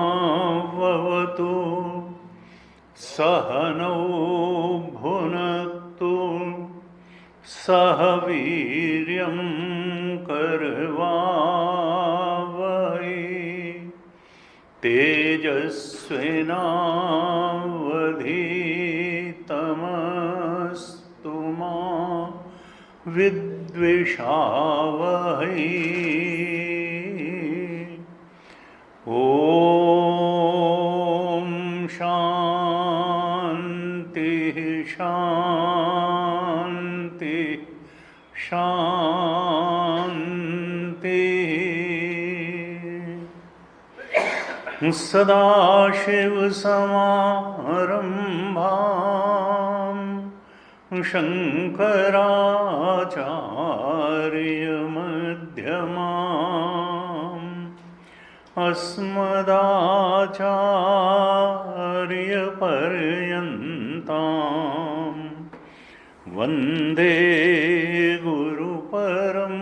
सहनावतु सहनौ भुनक्तु सह वीर्यं करवावहै तेजस्विनावधीतमस्तु मा विद्विषावहै। ओम शांति शांति शांति। सदाशिवसमारम्भां शङ्कराचार्यमध्यमाम् अस्मदाचार्यपर्यन्तां वन्दे गुरुपरम्पराम्।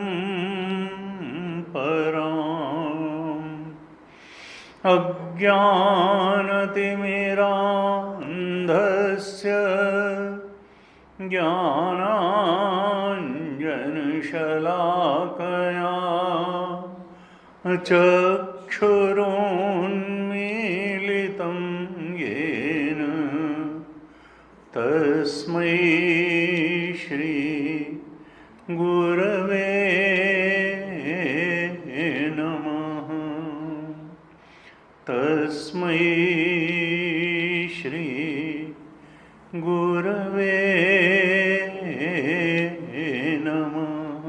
अज्ञानतिमिरान्धस्य ज्ञानाञ्जनशलाकया चक्षुरुन्मीलितं येन तस्मै श्री गुरवे नमः। तस्मै श्री गुरवे नमः।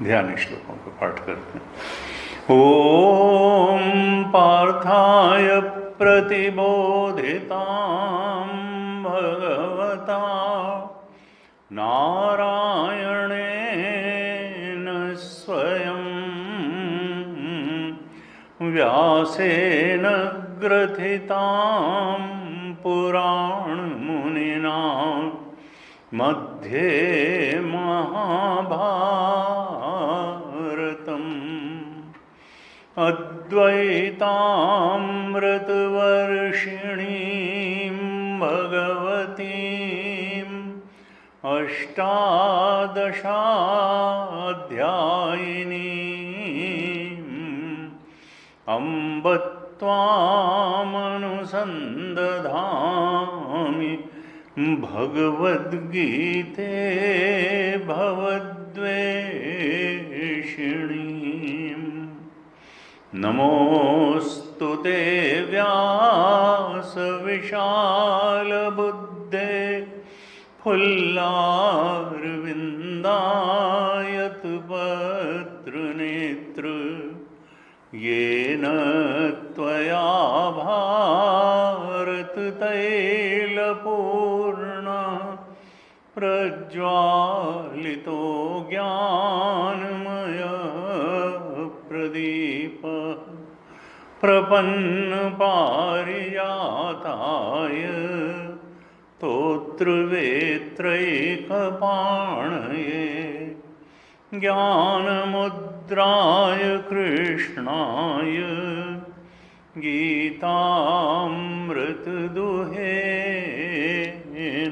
ध्यान श्लोकों का पाठ करते हैं। ओम पार्थाय प्रतिबोधितां भगवता नारायणेन स्वयं व्यासेन ग्रथितां पुराणमुनिना मध्ये महाभारतम् अद्वैतामृतवर्षिणीं भगवतीम् अष्टादशाध्यायिनीम् अम्ब त्वामनुसन्दधामि भगवद्गीते भवद्वेषिणीम्। नमोऽस्तु ते व्यासविशालबुद्धे फुल्लारविन्दायतपत्रनेत्र येन त्वया भारततैलपूर्णः प्रज्वालितो ज्ञानमयः प्रदीपः प्रपन्नपारिजाताय स्तोत्रवेत्रैकपाणये ज्ञानमुद्राय कृष्णाय गीतामृतदुहे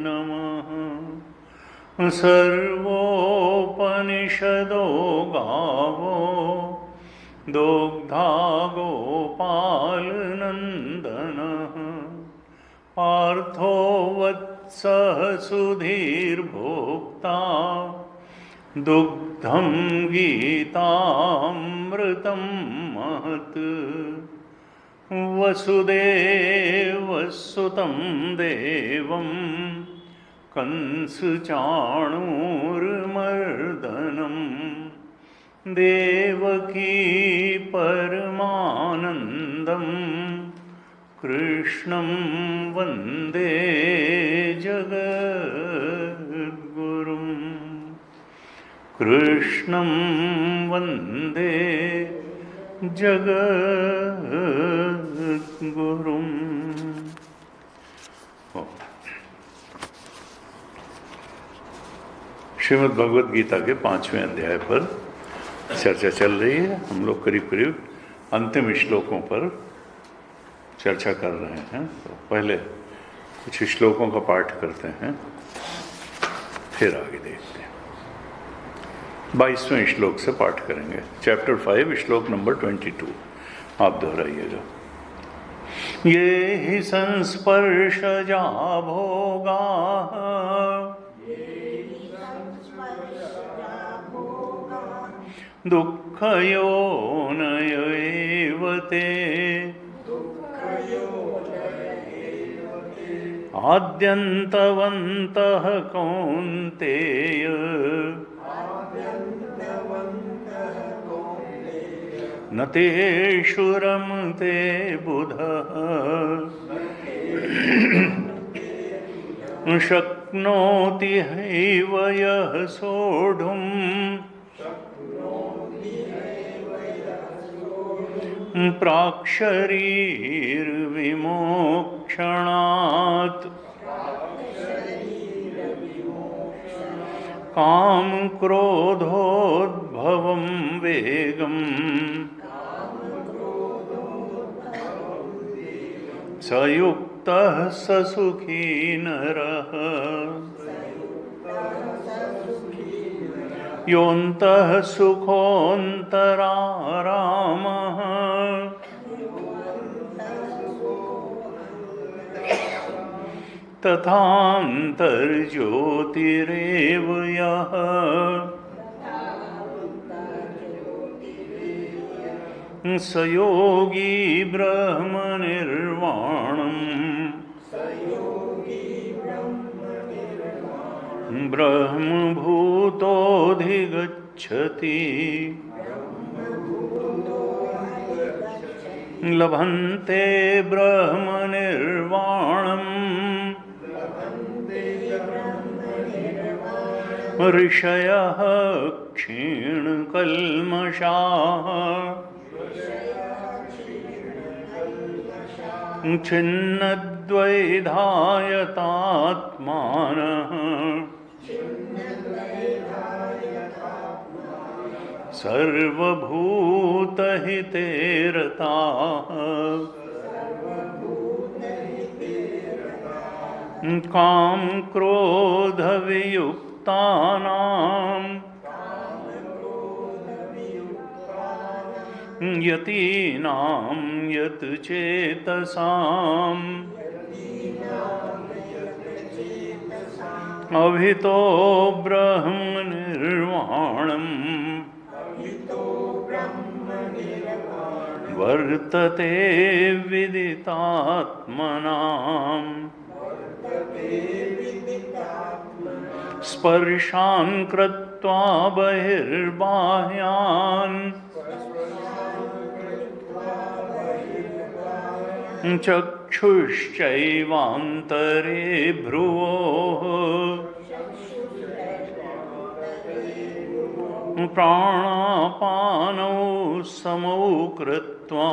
नमः। सर्वोपनिषदो गावो दोग्धा गोपालनन्दनः पार्थो वत्सः सुधीर्भोक्ता दुग्धं गीतामृतं महत् वसुदेवसुतं देवं कंसचाणूरमर्दनम् देवकी परमानन्दं कृष्णं वन्दे जगद्गुरुं कृष्णं वन्दे जगद्गुरुं। श्रीमद् भगवद गीता के 5वें अध्याय पर चर्चा चल रही है। हम लोग करीब करीब अंतिम श्लोकों पर चर्चा कर रहे हैं। तो पहले कुछ श्लोकों का पाठ करते हैं, फिर आगे देखते हैं। 22वें श्लोक से पाठ करेंगे। चैप्टर 5 श्लोक नंबर 22 आप दोहराइएगा। ये ही संस्पर्शजा भोगा दुःखयोनय एव ते आद्यन्तवन्तः कौन्तेय न तेषु रमते बुधः शक्नोति हैव यः सोढुम् प्राक्शरीर्विमोक्षणात् कामक्रोधोद्भवं वेगम् स युक्तः स सुखी नरः योऽन्तः सुखोऽन्तरारामः तथान्तर्ज्योतिरेव यः स योगी ब्रह्मनिर्वाणम् ब्रह्मभूतोऽधिगच्छति लभन्ते ब्रह्मनिर्वाणम् ऋषयः क्षीणकल्मषाः छिन्नद्वैधायतात्मानः सर्वभूतहिते रताः कामक्रोधवियुक्तानां यतीनां यतचेतसाम् अभितो ब्रह्मनिर्वाणम् वर्तते विदितात्मनाम् स्पर्शान् कृत्वा बहिर्बाह्यान् चक्षुश्चैवान्तरे भ्रुवोः प्राणापानौ समौ कृत्वा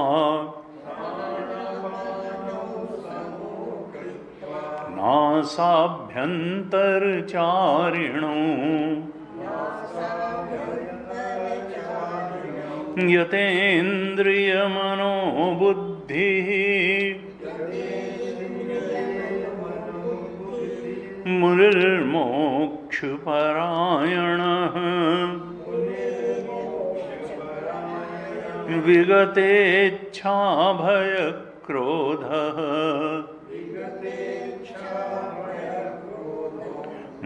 नासाभ्यन्तरचारिणौ यतेन्द्रियमनोबुद्धिः मुनिर्मोक्षपरायणः विगतेच्छा भय क्रोधः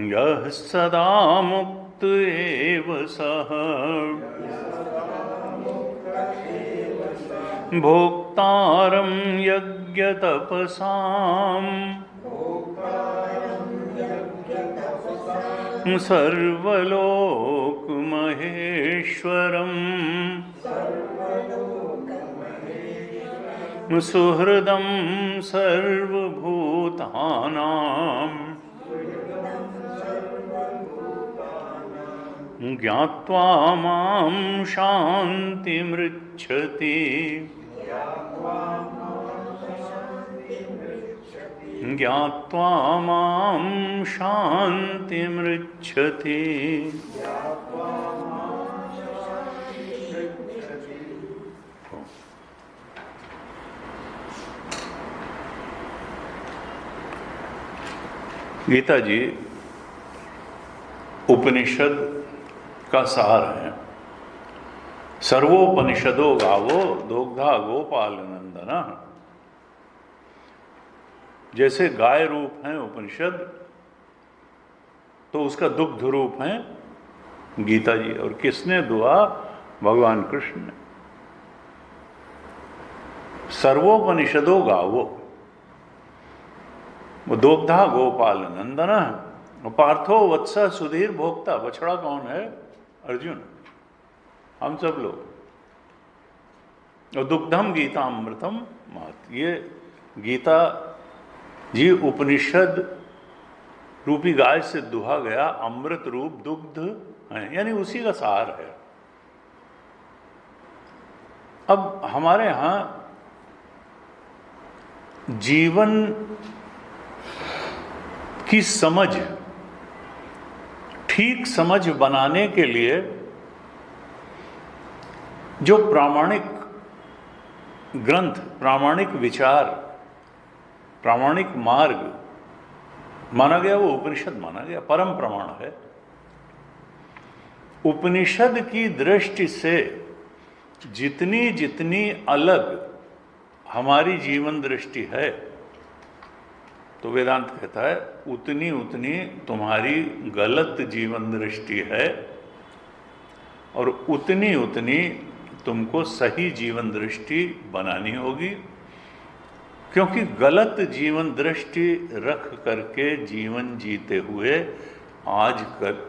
यः सदा मुक्त एव सः भोक्तारं यज्ञतपसाम् सर्वलोकमहेश्वरम् सुहृदं सर्वभूतानां ज्ञात्वा मां शान्तिमृच्छति ज्ञात्वा मां शान्तिमृच्छति। गीता जी उपनिषद का सार है। सर्वोपनिषदो गावो दोग्धा गोपाल नंदना। जैसे गाय रूप है उपनिषद, तो उसका दुग्ध रूप है गीता जी। और किसने दुआ? भगवान कृष्ण ने। सर्वोपनिषदो गावो, वो दोग्धा गोपाल नंदना। पार्थो वत्स सुधीर भोक्ता। बछड़ा कौन है? अर्जुन, हम सब लोग। और दुग्धम गीता अमृतम महत। ये गीता जी उपनिषद रूपी गाय से दुहा गया अमृत रूप दुग्ध है, यानी उसी का सार है। अब हमारे यहाँ जीवन की समझ, ठीक समझ बनाने के लिए जो प्रामाणिक ग्रंथ, प्रामाणिक विचार, प्रामाणिक मार्ग माना गया, वो उपनिषद माना गया, परम प्रमाण है। उपनिषद की दृष्टि से जितनी जितनी अलग हमारी जीवन दृष्टि है, तो वेदांत कहता है उतनी उतनी तुम्हारी गलत जीवन दृष्टि है, और उतनी उतनी तुमको सही जीवन दृष्टि बनानी होगी। क्योंकि गलत जीवन दृष्टि रख करके जीवन जीते हुए आज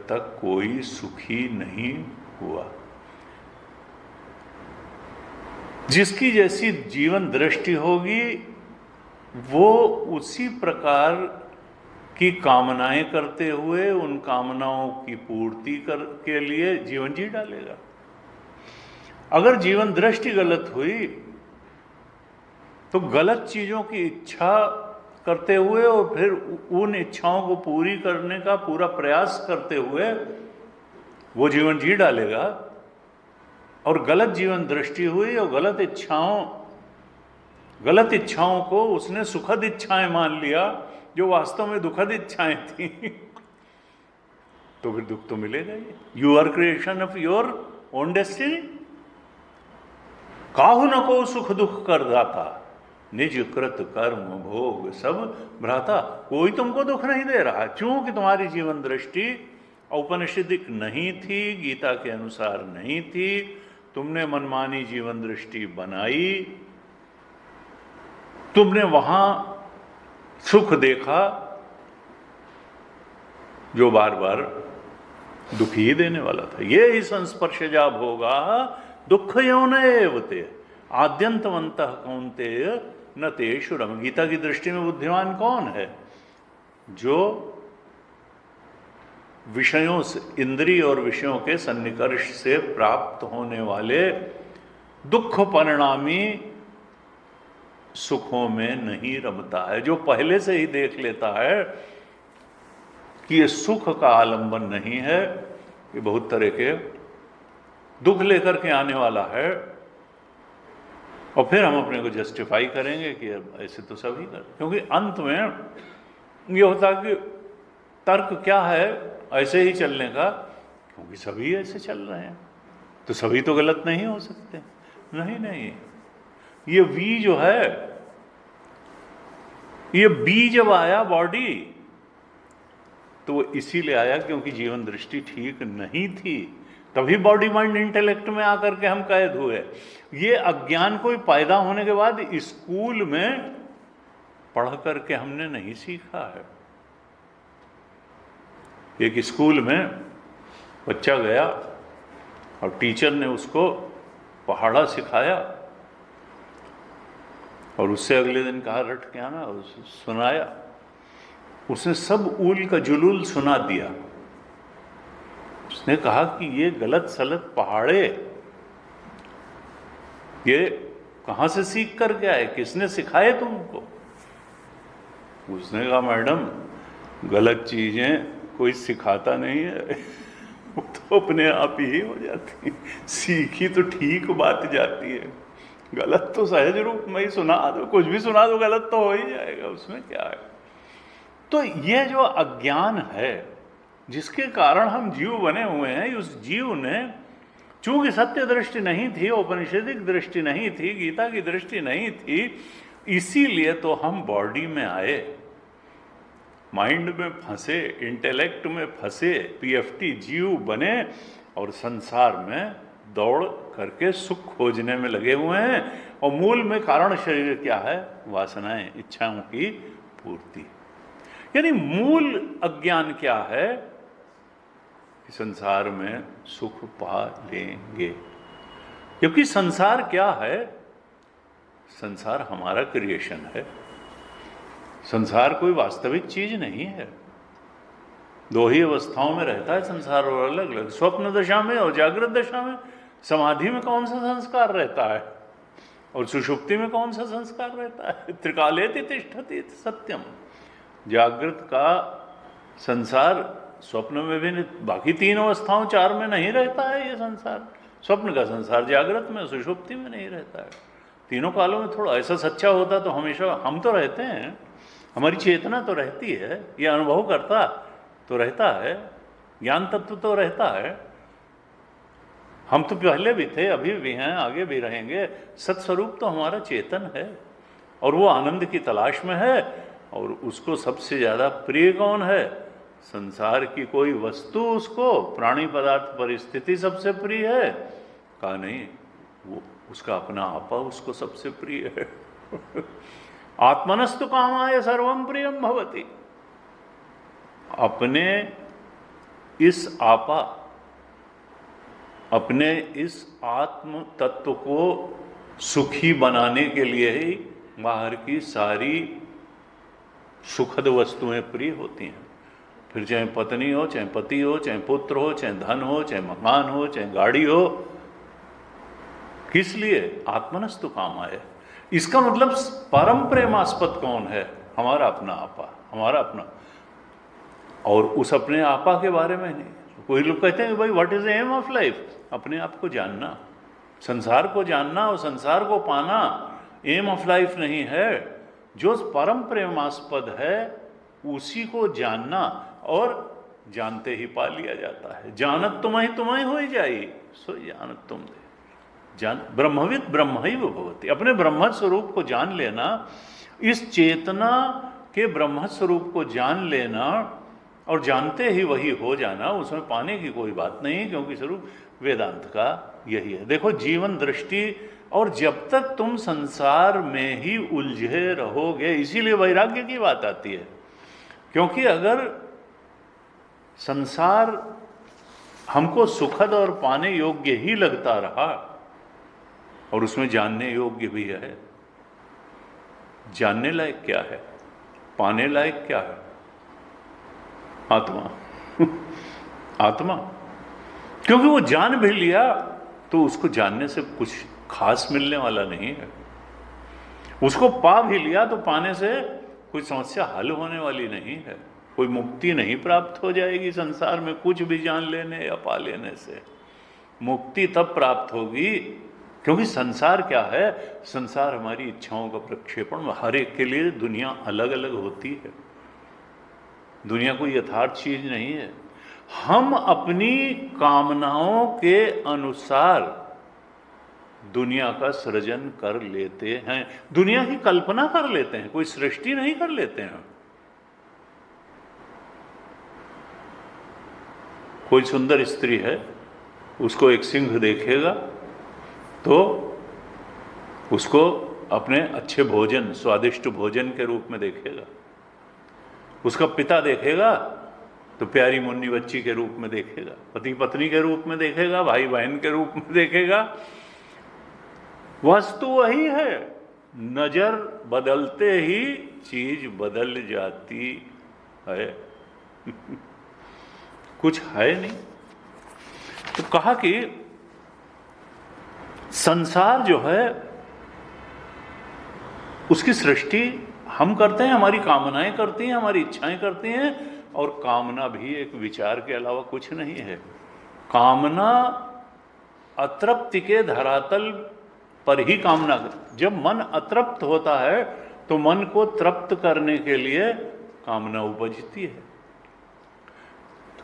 तक कोई सुखी नहीं हुआ। जिसकी जैसी जीवन दृष्टि होगी वो उसी प्रकार की कामनाएं करते हुए उन कामनाओं की पूर्ति के लिए जीवन जी डालेगा। अगर जीवन दृष्टि गलत हुई तो गलत चीजों की इच्छा करते हुए और फिर उन इच्छाओं को पूरी करने का पूरा प्रयास करते हुए वो जीवन जी डालेगा। और गलत जीवन दृष्टि हुई और गलत इच्छाओं को उसने सुखद इच्छाएं मान लिया, जो वास्तव में दुखद इच्छाएं थी, तो फिर दुख तो मिलेगा ही। You are creation of your own destiny. काहू न को सुख दुख कर दाता, निज कृत कर्म भोग सब भ्राता। कोई तुमको दुख नहीं दे रहा, क्योंकि तुम्हारी जीवन दृष्टि औपनिषदिक नहीं थी, गीता के अनुसार नहीं थी। तुमने मनमानी जीवन दृष्टि बनाई, तुमने वहां सुख देखा जो बार बार दुख ही देने वाला था। ये ही संस्पर्शजा भोगा दुख यौन एवते आद्यंतवंतः कौन्तेय न तेषु रम। गीता की दृष्टि में बुद्धिमान कौन है? जो विषयों से, इंद्रिय और विषयों के सन्निकर्ष से प्राप्त होने वाले दुख परिणामी सुखों में नहीं रमता है। जो पहले से ही देख लेता है कि ये सुख का आलंबन नहीं है, ये बहुत तरह के दुख लेकर के आने वाला है, और फिर हम अपने को जस्टिफाई करेंगे कि ऐसे तो सभी कर। क्योंकि अंत में ये होता कि तर्क क्या है ऐसे ही चलने का, क्योंकि सभी ऐसे चल रहे हैं, तो सभी तो गलत नहीं हो सकते। नहीं नहीं, ये वी जो है, ये बी जब आया बॉडी, तो वो इसीलिए आया क्योंकि जीवन दृष्टि ठीक नहीं थी, तभी बॉडी माइंड इंटेलेक्ट में आकर के हम कैद हुए। ये अज्ञान कोई पैदा होने के बाद स्कूल में पढ़ करके हमने नहीं सीखा है। एक स्कूल में बच्चा गया और टीचर ने उसको पहाड़ा सिखाया और उससे अगले दिन कहा रट के आना, सुनाया। उसने सब ऊल का जुलूल सुना दिया। उसने कहा कि ये गलत सलत पहाड़े ये कहां से सीख कर के आए, किसने सिखाए तुमको? उसने कहा मैडम गलत चीजें कोई सिखाता नहीं है, वो तो अपने आप ही हो जाती है, सीखी तो ठीक बात जाती है, गलत तो सहज रूप में ही सुना दो, कुछ भी सुना दो गलत तो हो ही जाएगा, उसमें क्या है। तो ये जो अज्ञान है जिसके कारण हम जीव बने हुए हैं, उस जीव ने चूंकि सत्य दृष्टि नहीं थी, औपनिषदिक दृष्टि नहीं थी, गीता की दृष्टि नहीं थी, इसीलिए तो हम बॉडी में आए, माइंड में फंसे, इंटेलेक्ट में फंसे, पीएफटी जीव बने और संसार में दौड़ करके सुख खोजने में लगे हुए हैं। और मूल में कारण शरीर क्या है? वासनाएं, इच्छाओं की पूर्ति। यानी मूल अज्ञान क्या है कि संसार में सुख पा लेंगे, क्योंकि संसार क्या है? संसार हमारा क्रिएशन है। संसार कोई वास्तविक चीज नहीं है। दो ही अवस्थाओं में रहता है संसार, और अलग अलग, स्वप्न दशा में और जागृत दशा में। समाधि में कौन सा संस्कार रहता है और सुषुप्ति में कौन सा संस्कार रहता है? त्रिकालेति तिष्ठति सत्यम। जागृत का संसार स्वप्न में भी नहीं, बाकी तीन अवस्थाओं चार में नहीं रहता है ये संसार। स्वप्न का संसार जागृत में, सुषुप्ति में नहीं रहता है। तीनों कालों में थोड़ा ऐसा सच्चा होता तो हमेशा हम तो रहते हैं, हमारी चेतना तो रहती है, ये अनुभव करता तो रहता है, ज्ञान तत्व तो रहता है। हम तो पहले भी थे, अभी भी हैं, आगे भी रहेंगे। सत्स्वरूप तो हमारा चेतन है और वो आनंद की तलाश में है। और उसको सबसे ज़्यादा प्रिय कौन है? संसार की कोई वस्तु उसको, प्राणी पदार्थ परिस्थिति सबसे प्रिय है? कहा नहीं, वो उसका अपना आपा उसको सबसे प्रिय है। आत्मनस्तु कामाय सर्वम प्रियम भवति। अपने इस आपा, अपने इस आत्म तत्व को सुखी बनाने के लिए ही बाहर की सारी सुखद वस्तुएं प्रिय होती हैं। फिर चाहे पत्नी हो, चाहे पति हो, चाहे पुत्र हो, चाहे धन हो, चाहे मकान हो, चाहे गाड़ी हो, किस लिए? आत्मनस्तु कामाय। इसका मतलब परम प्रेमास्पद कौन है? हमारा अपना आपा, हमारा अपना। और उस अपने आपा के बारे में नहीं। कोई लोग कहते हैं भाई what is the aim of life? अपने आप को जानना, संसार को जानना और संसार को पाना एम ऑफ लाइफ नहीं है। जो परम प्रेमास्पद है उसी को जानना, और जानते ही पा लिया जाता है। जानत तुम्हें हो ही जाई, सो जानत तुम दे। जान ब्रह्मविद ब्रह्मैव भवति। अपने ब्रह्म स्वरूप को जान लेना, इस चेतना के ब्रह्म स्वरूप को जान लेना और जानते ही वही हो जाना, उसमें पाने की कोई बात नहीं, क्योंकि स्वरूप वेदांत का यही है। देखो जीवन दृष्टि, और जब तक तुम संसार में ही उलझे रहोगे, इसीलिए वैराग्य की बात आती है। क्योंकि अगर संसार हमको सुखद और पाने योग्य ही लगता रहा, और उसमें जानने योग्य भी है, जानने लायक क्या है, पाने लायक क्या है? आत्मा। आत्मा। क्योंकि वो जान भी लिया तो उसको जानने से कुछ खास मिलने वाला नहीं है। उसको पा भी लिया तो पाने से कोई समस्या हल होने वाली नहीं है। कोई मुक्ति नहीं प्राप्त हो जाएगी संसार में कुछ भी जान लेने या पा लेने से। मुक्ति तब प्राप्त होगी, क्योंकि संसार क्या है? संसार हमारी इच्छाओं का प्रक्षेपण। हर एक के लिए दुनिया अलग अलग होती है। दुनिया कोई यथार्थ चीज नहीं है। हम अपनी कामनाओं के अनुसार दुनिया का सृजन कर लेते हैं, दुनिया की कल्पना कर लेते हैं, कोई सृष्टि नहीं कर लेते हैं। कोई सुंदर स्त्री है, उसको एक सिंह देखेगा तो उसको अपने अच्छे भोजन, स्वादिष्ट भोजन के रूप में देखेगा। उसका पिता देखेगा तो प्यारी मुन्नी बच्ची के रूप में देखेगा, पति पत्नी के रूप में देखेगा, भाई बहन के रूप में देखेगा। वस्तु वही है, नजर बदलते ही चीज बदल जाती है। कुछ है नहीं। तो कहा कि संसार जो है उसकी सृष्टि हम करते हैं, हमारी कामनाएं करती हैं, हमारी इच्छाएं करती हैं, और कामना भी एक विचार के अलावा कुछ नहीं है। कामना अतृप्ति के धरातल पर ही कामना, जब मन अतृप्त होता है तो मन को तृप्त करने के लिए कामना उपजती है।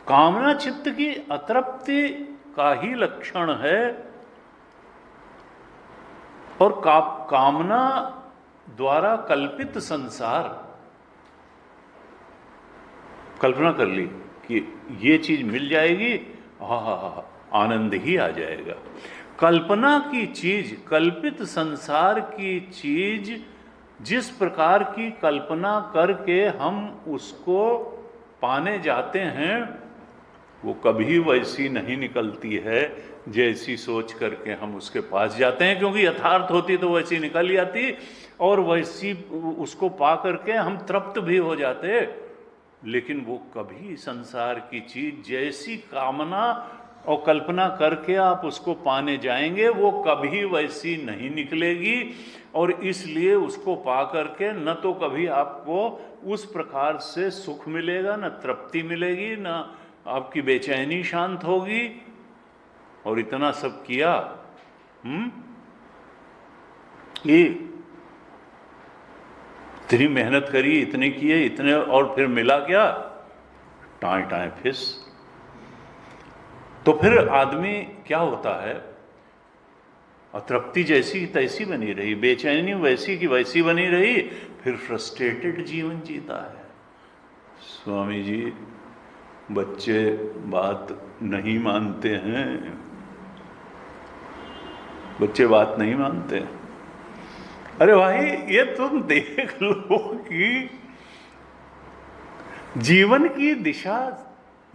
कामना चित्त की अतृप्ति का ही लक्षण है, और कामना द्वारा कल्पित संसार, कल्पना कर ली कि ये चीज मिल जाएगी, आनंद ही आ जाएगा। कल्पना की चीज, कल्पित संसार की चीज, जिस प्रकार की कल्पना करके हम उसको पाने जाते हैं, वो कभी वैसी नहीं निकलती है जैसी सोच करके हम उसके पास जाते हैं, क्योंकि यथार्थ होती तो वैसी निकल ही आती, और वैसी उसको पा करके हम तृप्त भी हो जाते। लेकिन वो कभी संसार की चीज जैसी कामना और कल्पना करके आप उसको पाने जाएंगे, वो कभी वैसी नहीं निकलेगी, और इसलिए उसको पा करके न तो कभी आपको उस प्रकार से सुख मिलेगा, न तृप्ति मिलेगी, न आपकी बेचैनी शांत होगी। और इतना सब किया, ये इतनी मेहनत करी, इतने किए, इतने, और फिर मिला क्या? टाएं टाएं फिस। तो फिर आदमी क्या होता है, अतृप्ति जैसी तैसी बनी रही, बेचैनी वैसी की वैसी बनी रही, फिर फ्रस्ट्रेटेड जीवन जीता है। स्वामी जी, बच्चे बात नहीं मानते हैं, बच्चे बात नहीं मानते। अरे भाई, ये तुम देख लो कि जीवन की दिशा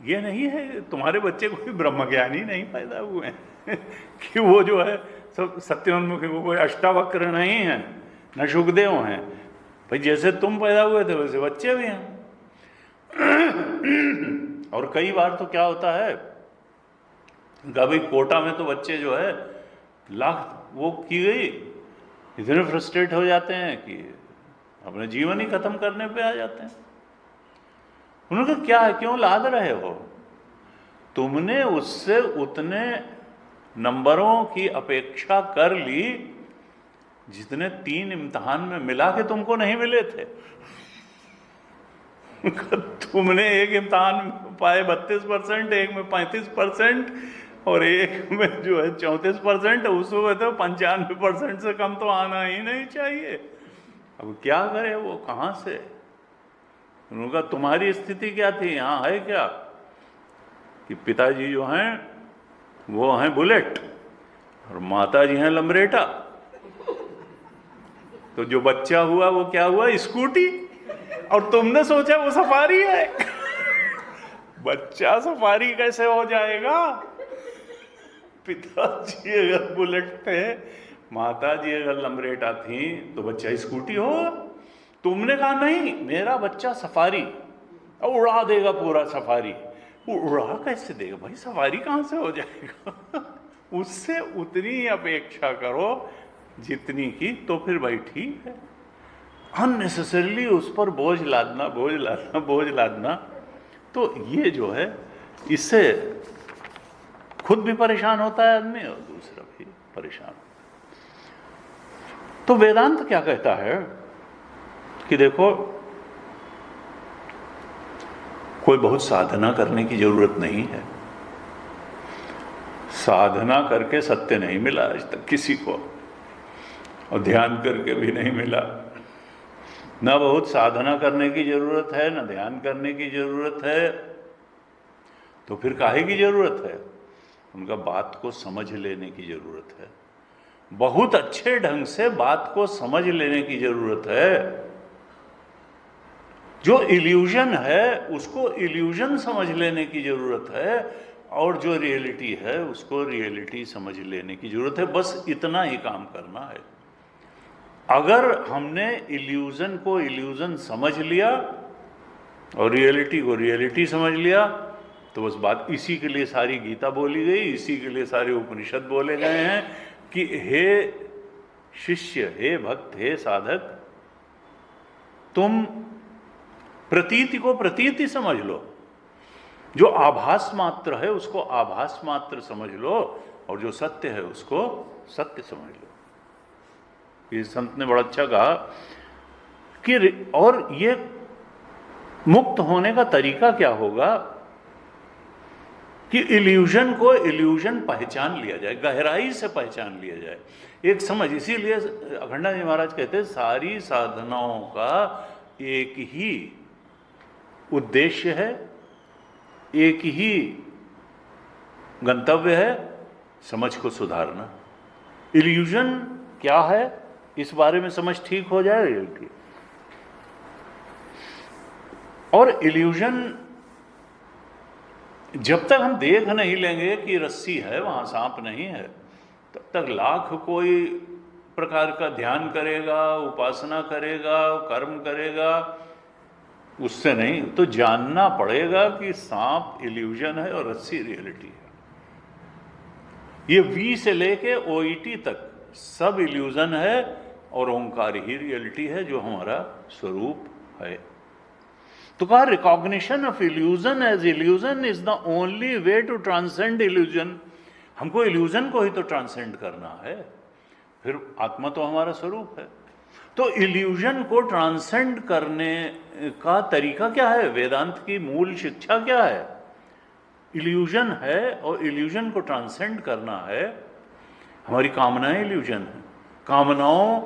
ये नहीं है। तुम्हारे बच्चे कोई ब्रह्मज्ञानी नहीं पैदा हुए हैं कि वो जो है सब सत्योन्मुखी, वो कोई अष्टावक्र नहीं है, न शुकदेव हैं। भाई जैसे तुम पैदा हुए थे वैसे बच्चे भी हैं। और कई बार तो क्या होता है, भाई कोटा में तो बच्चे जो है लाख वो की गई, इतने फ्रस्ट्रेट हो जाते हैं कि अपने जीवन ही खत्म करने पे आ जाते हैं। उन्होंने कहा क्या है, क्यों लाद रहे हो? तुमने उससे उतने नंबरों की अपेक्षा कर ली जितने 3 इम्तिहान में मिला के तुमको नहीं मिले थे। तुमने एक इम्तिहान में पाए 32%, एक में 35%, और एक में जो है 34%, उसमें तो 95% से कम तो आना ही नहीं चाहिए। अब क्या करे वो, कहाँ से? उनका तुम्हारी स्थिति क्या थी, यहाँ है क्या कि पिताजी जो हैं वो हैं बुलेट और माता जी हैं लम्बरेटा, तो जो बच्चा हुआ वो क्या हुआ, स्कूटी, और तुमने सोचा वो सफारी है। बच्चा सफारी कैसे हो जाएगा? पिताजी अगर बुलेट थे, माता जी अगर लम्बरेटा थी, तो बच्चा स्कूटी होगा। तुमने कहा नहीं, मेरा बच्चा सफारी, और उड़ा देगा पूरा सफारी। उड़ा कैसे देगा भाई, सफारी कहाँ से हो जाएगा? उससे उतनी अपेक्षा करो जितनी की, तो फिर भाई ठीक है। अननेसेसरीली उस पर बोझ लादना, बोझ लादना, बोझ लादना, तो ये जो है इससे खुद भी परेशान होता है आदमी और दूसरा भी परेशान। तो वेदांत क्या कहता है कि देखो, कोई बहुत साधना करने की जरूरत नहीं है। साधना करके सत्य नहीं मिला आज तक किसी को, और ध्यान करके भी नहीं मिला। ना बहुत साधना करने की जरूरत है, ना ध्यान करने की जरूरत है, तो फिर काहे की जरूरत है? उनका बात को समझ लेने की जरूरत है, बहुत अच्छे ढंग से बात को समझ लेने की जरूरत है। जो इल्यूजन है उसको इल्यूजन समझ लेने की जरूरत है, और जो रियलिटी है उसको रियलिटी समझ लेने की जरूरत है। बस इतना ही काम करना है। अगर हमने इल्यूजन को इल्यूजन समझ लिया और रियलिटी को रियलिटी समझ लिया, तो बस बात, इसी के लिए सारी गीता बोली गई, इसी के लिए सारे उपनिषद बोले गए हैं कि हे शिष्य, हे भक्त, हे साधक, तुम प्रतीति को प्रतीति समझ लो, जो आभास मात्र है उसको आभास मात्र समझ लो, और जो सत्य है उसको सत्य समझ लो। ये संत ने बड़ा अच्छा कहा कि, और ये मुक्त होने का तरीका क्या होगा कि इल्यूजन को इल्यूजन पहचान लिया जाए, गहराई से पहचान लिया जाए, एक समझ। इसीलिए अखंडानंद जी महाराज कहते हैं सारी साधनाओं का एक ही उद्देश्य है, एक ही गंतव्य है, समझ को सुधारना। इल्यूजन क्या है इस बारे में समझ ठीक हो जाए रियलिटी। और इल्यूजन जब तक हम देख नहीं लेंगे कि रस्सी है वहां सांप नहीं है, तब तक लाख कोई प्रकार का ध्यान करेगा, उपासना करेगा, कर्म करेगा, उससे नहीं। तो जानना पड़ेगा कि सांप इल्यूजन है और रस्सी रियलिटी है। ये वी से लेके ओईटी तक सब इल्यूजन है, और ओंकार ही रियलिटी है जो हमारा स्वरूप है। तो कहा recognition of illusion as illusion is the only way to transcend illusion. हमको इल्यूजन को ही तो ट्रांसेंड करना है, फिर आत्मा तो हमारा स्वरूप है। तो इल्यूजन को ट्रांसेंड करने का तरीका क्या है? वेदांत की मूल शिक्षा क्या है? इल्यूजन है और इल्यूजन को ट्रांसेंड करना है। हमारी कामनाएं इल्यूजन है, कामनाओं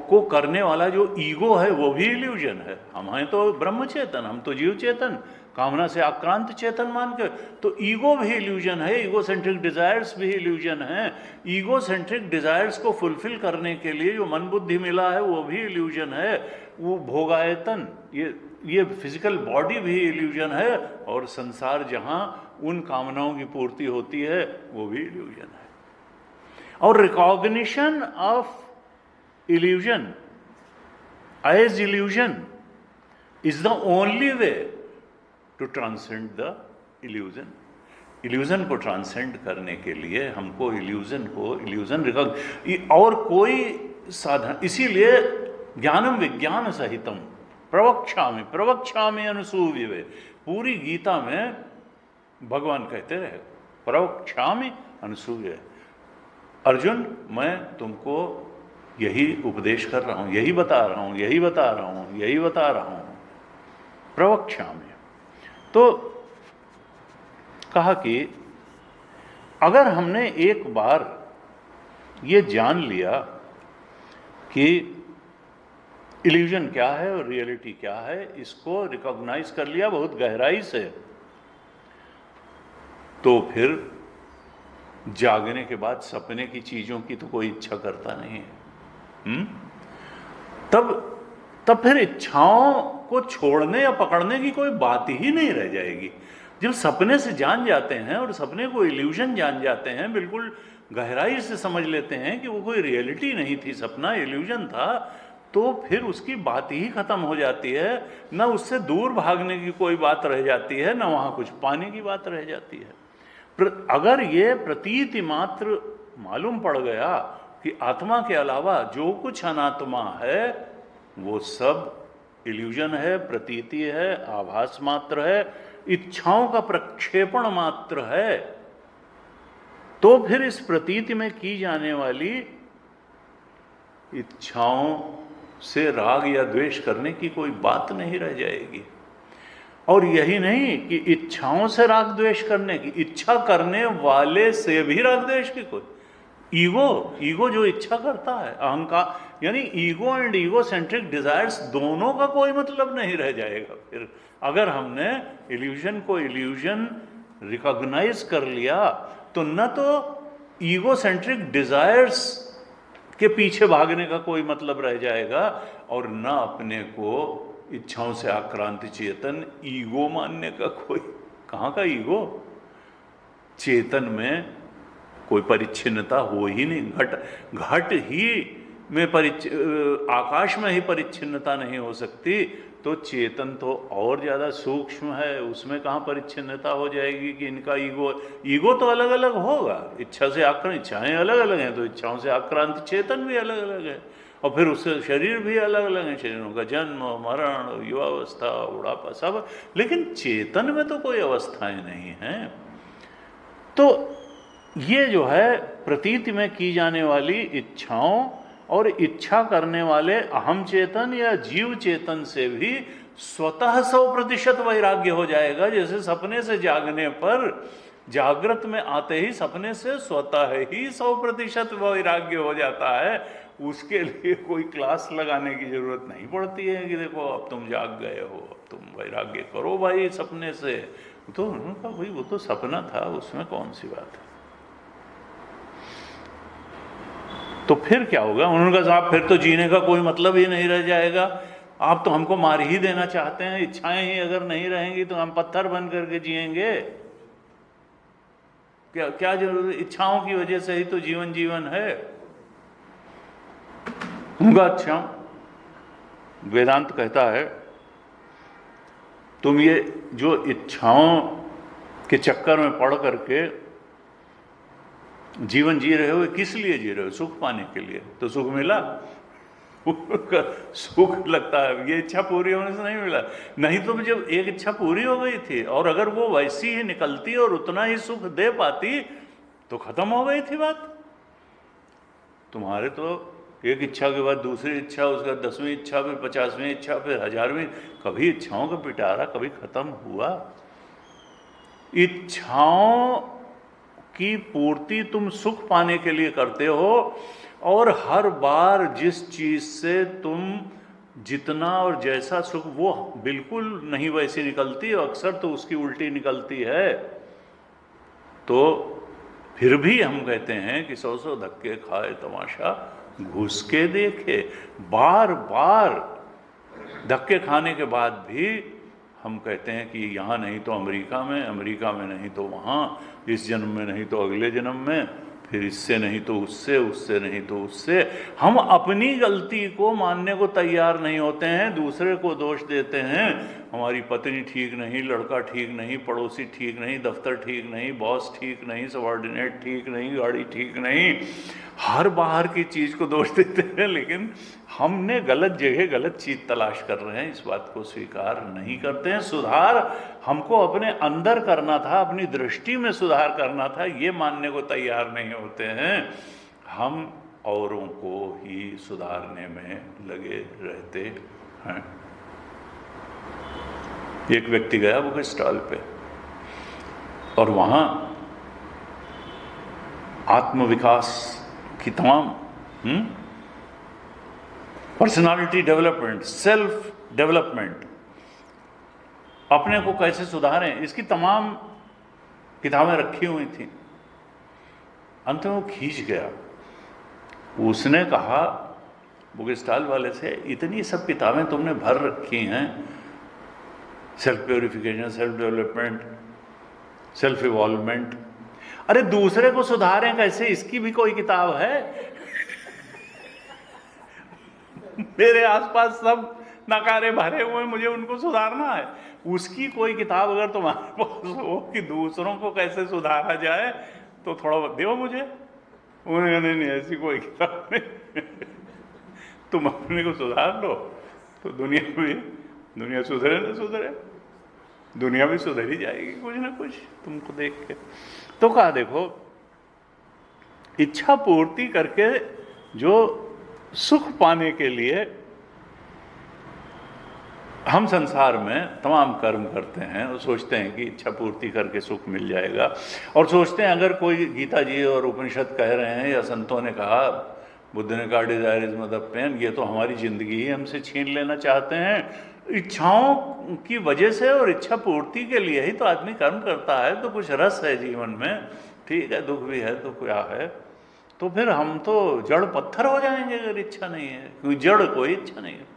को करने वाला जो ईगो है वो भी इल्यूजन है। हम हैं तो ब्रह्म चेतन, हम तो जीव चेतन, कामना से आक्रांत चेतन मान के, तो ईगो भी इल्यूजन है, ईगो सेंट्रिक डिजायर्स भी इल्यूजन है। ईगो सेंट्रिक डिजायर्स को फुलफिल करने के लिए जो मन बुद्धि मिला है वो भी इल्यूजन है। वो भोगायतन, ये फिजिकल बॉडी भी इल्यूजन है, और संसार जहां उन कामनाओं की पूर्ति होती है वो भी इल्यूजन है। और recognition of illusion as illusion is the only way to transcend the illusion. Illusion को ट्रांसेंड करने के लिए हमको इल्यूजन और कोई साधन, इसीलिए ज्ञानम विज्ञान सहितम प्रवक्ष्यामि अनुसूयवे, पूरी गीता में भगवान कहते रहे प्रवक्ष्यामि अनुसूयवे। अर्जुन, मैं तुमको यही उपदेश कर रहा हूं, यही बता रहा हूं, यही बता रहा हूं, यही बता रहा हूं, प्रवक्ष्यामि। तो कहा कि अगर हमने एक बार ये जान लिया कि इल्यूजन क्या है और रियलिटी क्या है, इसको रिकॉग्नाइज कर लिया बहुत गहराई से, तो फिर जागने के बाद सपने की चीजों की तो कोई इच्छा करता नहीं है। तब फिर इच्छाओं को छोड़ने या पकड़ने की कोई बात ही नहीं रह जाएगी। जब सपने से जान जाते हैं और सपने को इल्यूजन जान जाते हैं, बिल्कुल गहराई से समझ लेते हैं कि वो कोई रियलिटी नहीं थी, सपना इल्यूजन था, तो फिर उसकी बात ही खत्म हो जाती है। ना उससे दूर भागने की कोई बात रह जाती है, ना वहां कुछ पाने की बात रह जाती है। अगर ये प्रतीति मात्र मालूम पड़ गया कि आत्मा के अलावा जो कुछ अनात्मा है वो सब इल्यूजन है, प्रतीति है, आभास मात्र है, इच्छाओं का प्रक्षेपण मात्र है, तो फिर इस प्रतीति में की जाने वाली इच्छाओं से राग या द्वेष करने की कोई बात नहीं रह जाएगी। और यही नहीं कि इच्छाओं से राग द्वेष करने की, इच्छा करने वाले से भी राग द्वेष की कोई, ईगो जो इच्छा करता है, अहंकार, यानी ego and ego centric desires दोनों का कोई मतलब नहीं रह जाएगा फिर। अगर हमने इल्यूजन को इल्यूजन रिकॉग्नाइज कर लिया तो न तो ईगो सेंट्रिक डिजायर्स के पीछे भागने का कोई मतलब रह जाएगा और न अपने को इच्छाओं से आक्रांत चेतन ईगो मानने का कोई, कहाँ का ईगो, चेतन में कोई परिच्छिन्नता हो ही नहीं, घट ही में आकाश में ही परिच्छिन्नता नहीं हो सकती, तो चेतन तो और ज़्यादा सूक्ष्म है, उसमें कहाँ परिच्छिन्नता हो जाएगी कि इनका ईगो तो अलग अलग होगा, इच्छा से आक्रांत, इच्छाएं अलग अलग हैं तो इच्छाओं से आक्रांत चेतन भी अलग अलग है, और फिर उससे शरीर भी अलग अलग है, शरीरों का जन्म मरण युवावस्था बुढ़ापा सब, लेकिन चेतन में तो कोई अवस्थाएं नहीं हैं। तो ये जो है प्रतीति में की जाने वाली इच्छाओं और इच्छा करने वाले अहम चेतन या जीव चेतन से भी स्वतः 100% वैराग्य हो जाएगा। जैसे सपने से जागने पर, जागृत में आते ही सपने से स्वतः ही 100% वैराग्य हो जाता है, उसके लिए कोई क्लास लगाने की जरूरत नहीं पड़ती है कि देखो अब तुम जाग गए हो, अब तुम वैराग्य करो भाई सपने से। तो उनका भाई वो तो सपना था, उसमें कौन सी बात है। तो फिर क्या होगा, उन्होंने कहा साहब फिर तो जीने का कोई मतलब ही नहीं रह जाएगा, आप तो हमको मार ही देना चाहते हैं, इच्छाएं ही अगर नहीं रहेंगी तो हम पत्थर बन करके जिएंगे, क्या जरूरत, इच्छाओं की वजह से ही तो जीवन है। उनका अच्छा वेदांत कहता है तुम ये जो इच्छाओं के चक्कर में पड़ करके जीवन जी रहे हो, किस लिए जी रहे हो, सुख पाने के लिए, तो सुख मिला सुख लगता है, ये इच्छा पूरी होने से नहीं मिला। नहीं तो जब एक इच्छा पूरी हो गई थी और अगर वो वैसी ही निकलती और उतना ही सुख दे पाती तो खत्म हो गई थी बात। तुम्हारे तो एक इच्छा के बाद दूसरी इच्छा, उसका 10वीं इच्छा, फिर 50वीं इच्छा, फिर 1000वीं, कभी इच्छाओं का पिटारा कभी खत्म हुआ। इच्छाओं की पूर्ति तुम सुख पाने के लिए करते हो और हर बार जिस चीज से तुम जितना और जैसा सुख, वो बिल्कुल नहीं वैसी निकलती, अक्सर तो उसकी उल्टी निकलती है। तो फिर भी हम कहते हैं कि 100 धक्के खाए तमाशा घुस के देखे। बार बार धक्के खाने के बाद भी हम कहते हैं कि यहाँ नहीं तो अमेरिका में नहीं तो वहाँ, इस जन्म में नहीं तो अगले जन्म में, फिर इससे नहीं तो उससे, उससे नहीं तो उससे। हम अपनी गलती को मानने को तैयार नहीं होते हैं, दूसरे को दोष देते हैं। हमारी पत्नी ठीक नहीं, लड़का ठीक नहीं, पड़ोसी ठीक नहीं, दफ्तर ठीक नहीं, बॉस ठीक नहीं, सबॉर्डिनेट ठीक नहीं, गाड़ी ठीक नहीं, हर बाहर की चीज़ को दोष देते हैं। लेकिन हमने गलत जगह गलत चीज़ तलाश कर रहे हैं, इस बात को स्वीकार नहीं करते हैं। सुधार हमको अपने अंदर करना था, अपनी दृष्टि में सुधार करना था, ये मानने को तैयार नहीं होते हैं। हम औरों को ही सुधारने में लगे रहते हैं। एक व्यक्ति गया बुक स्टॉल पे और वहाँ आत्मविकास की तमाम पर्सनालिटी डेवलपमेंट, सेल्फ डेवलपमेंट, अपने को कैसे सुधारें, इसकी तमाम किताबें रखी हुई थी। अंत में वो खींच गया। उसने कहा बुक स्टॉल वाले से, इतनी सब किताबें तुमने भर रखी हैं, self purification, self development, self involvement, अरे दूसरे को सुधारें कैसे, इसकी भी कोई किताब है? मेरे आसपास सब नकारे भरे हुए, मुझे उनको सुधारना है। उसकी कोई किताब अगर तुम्हारे पास हो कि दूसरों को कैसे सुधारा जाए तो थोड़ा दो मुझे। उन्होंने नहीं, ऐसी कोई किताब नहीं तुम अपने को सुधार लो तो दुनिया सुधरे ना सुधरे, दुनिया भी सुधर ही जाएगी कुछ ना कुछ तुमको देख के। तो कहा देखो, इच्छा पूर्ति करके जो सुख पाने के लिए हम संसार में तमाम कर्म करते हैं और सोचते हैं कि इच्छा पूर्ति करके सुख मिल जाएगा, और सोचते हैं अगर कोई गीता जी और उपनिषद कह रहे हैं या संतों ने कहा, बुद्ध ने कहा डिजायर इज मदर पेन, ये तो हमारी जिंदगी ही हमसे छीन लेना चाहते हैं। इच्छाओं की वजह से और इच्छा पूर्ति के लिए ही तो आदमी कर्म करता है, तो कुछ रस है जीवन में, ठीक है, दुख भी है तो क्या है, तो फिर हम तो जड़ पत्थर हो जाएंगे अगर इच्छा नहीं है, क्योंकि जड़ कोई इच्छा नहीं है।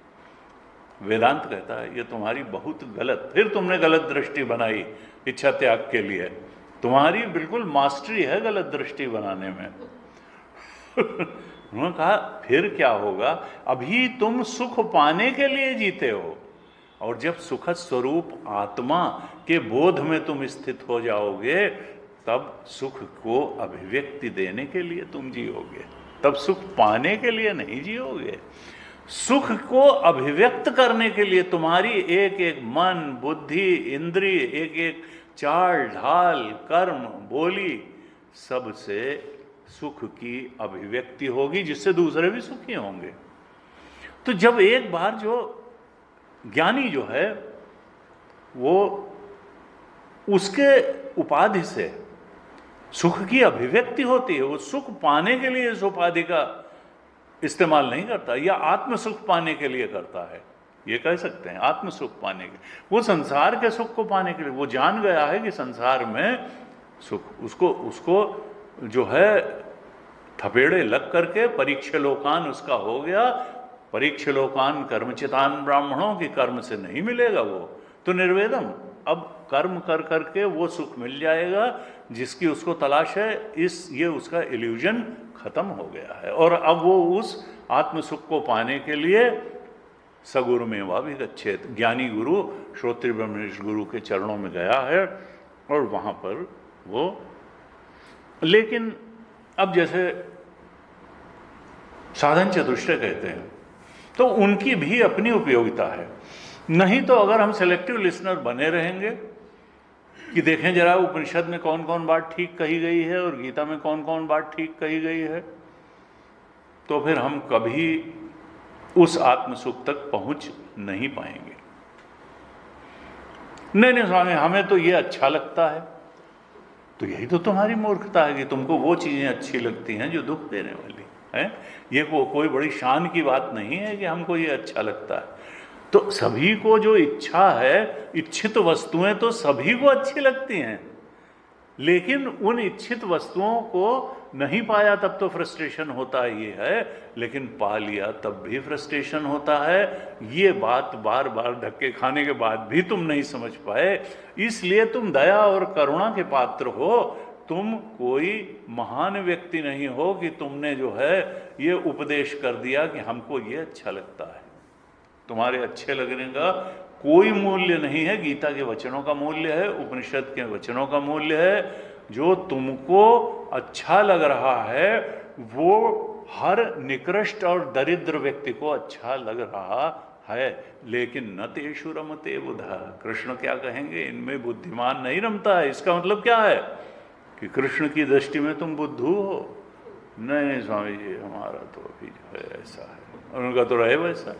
वेदांत कहता है ये तुम्हारी बहुत गलत, फिर तुमने गलत दृष्टि बनाई इच्छा त्याग के लिए, तुम्हारी बिल्कुल मास्टरी है गलत दृष्टि बनाने में। उन्होंने कहा फिर क्या होगा, अभी तुम सुख पाने के लिए जीते हो, और जब सुखद स्वरूप आत्मा के बोध में तुम स्थित हो जाओगे तब सुख को अभिव्यक्ति देने के लिए तुम जियोगे, तब सुख पाने के लिए नहीं जियोगे। सुख को अभिव्यक्त करने के लिए तुम्हारी एक एक मन, बुद्धि, इंद्रिय, एक एक चाल ढाल, कर्म, बोली, सबसे सुख की अभिव्यक्ति होगी, जिससे दूसरे भी सुखी होंगे। तो जब एक बार जो ज्ञानी जो है वो उसके उपाधि से सुख की अभिव्यक्ति होती है, वो सुख पाने के लिए इस उपाधि का इस्तेमाल नहीं करता, या आत्म सुख पाने के लिए करता है, ये कह सकते हैं आत्म सुख पाने के, वो संसार के सुख को पाने के लिए, वो जान गया है कि संसार में सुख उसको जो है थपेड़े लग करके परीक्षलोकान उसका हो गया, परीक्षलोकान कर्मचितान ब्राह्मणों की कर्म से नहीं मिलेगा, वो तो निर्वेदम, अब कर्म कर करके वो सुख मिल जाएगा जिसकी उसको तलाश है, ये उसका इल्यूजन खत्म हो गया है, और अब वो उस आत्म सुख को पाने के लिए सगुरु में भी गच्छेत, ज्ञानी गुरु श्रोत्र ब्रह्मनिष्ठ गुरु के चरणों में गया है और वहाँ पर वो, लेकिन अब जैसे साधन चतुष्टय कहते हैं तो उनकी भी अपनी उपयोगिता है, नहीं तो अगर हम सेलेक्टिव लिसनर बने रहेंगे कि देखें जरा उपनिषद में कौन कौन बात ठीक कही गई है और गीता में कौन कौन बात ठीक कही गई है, तो फिर हम कभी उस आत्म सुख तक पहुंच नहीं पाएंगे। नहीं स्वामी हमें तो ये अच्छा लगता है, तो यही तो तुम्हारी मूर्खता है कि तुमको वो चीजें अच्छी लगती हैं जो दुख देने वाली है। ये कोई बड़ी शान की बात नहीं है कि हमको ये अच्छा लगता है। तो सभी को जो इच्छा है, इच्छित वस्तुएं तो सभी को अच्छी लगती हैं, लेकिन उन इच्छित वस्तुओं को नहीं पाया तब तो फ्रस्ट्रेशन होता ही है, लेकिन पा लिया तब भी फ्रस्ट्रेशन होता है। ये बात बार बार धक्के खाने के बाद भी तुम नहीं समझ पाए, इसलिए तुम दया और करुणा के पात्र हो। तुम कोई महान व्यक्ति नहीं हो कि तुमने जो है ये उपदेश कर दिया कि हमको ये अच्छा लगता है। तुम्हारे अच्छे लगने का कोई मूल्य नहीं है, गीता के वचनों का मूल्य है, उपनिषद के वचनों का मूल्य है। जो तुमको अच्छा लग रहा है वो हर निकृष्ट और दरिद्र व्यक्ति को अच्छा लग रहा है, लेकिन न तेषु रमते बुधा। कृष्ण क्या कहेंगे, इनमें बुद्धिमान नहीं रमता है। इसका मतलब क्या है कि कृष्ण की दृष्टि में तुम बुद्धू हो? नहीं स्वामी जी, हमारा तो अभी जो है ऐसा है, और उनका तो रहे वैसा।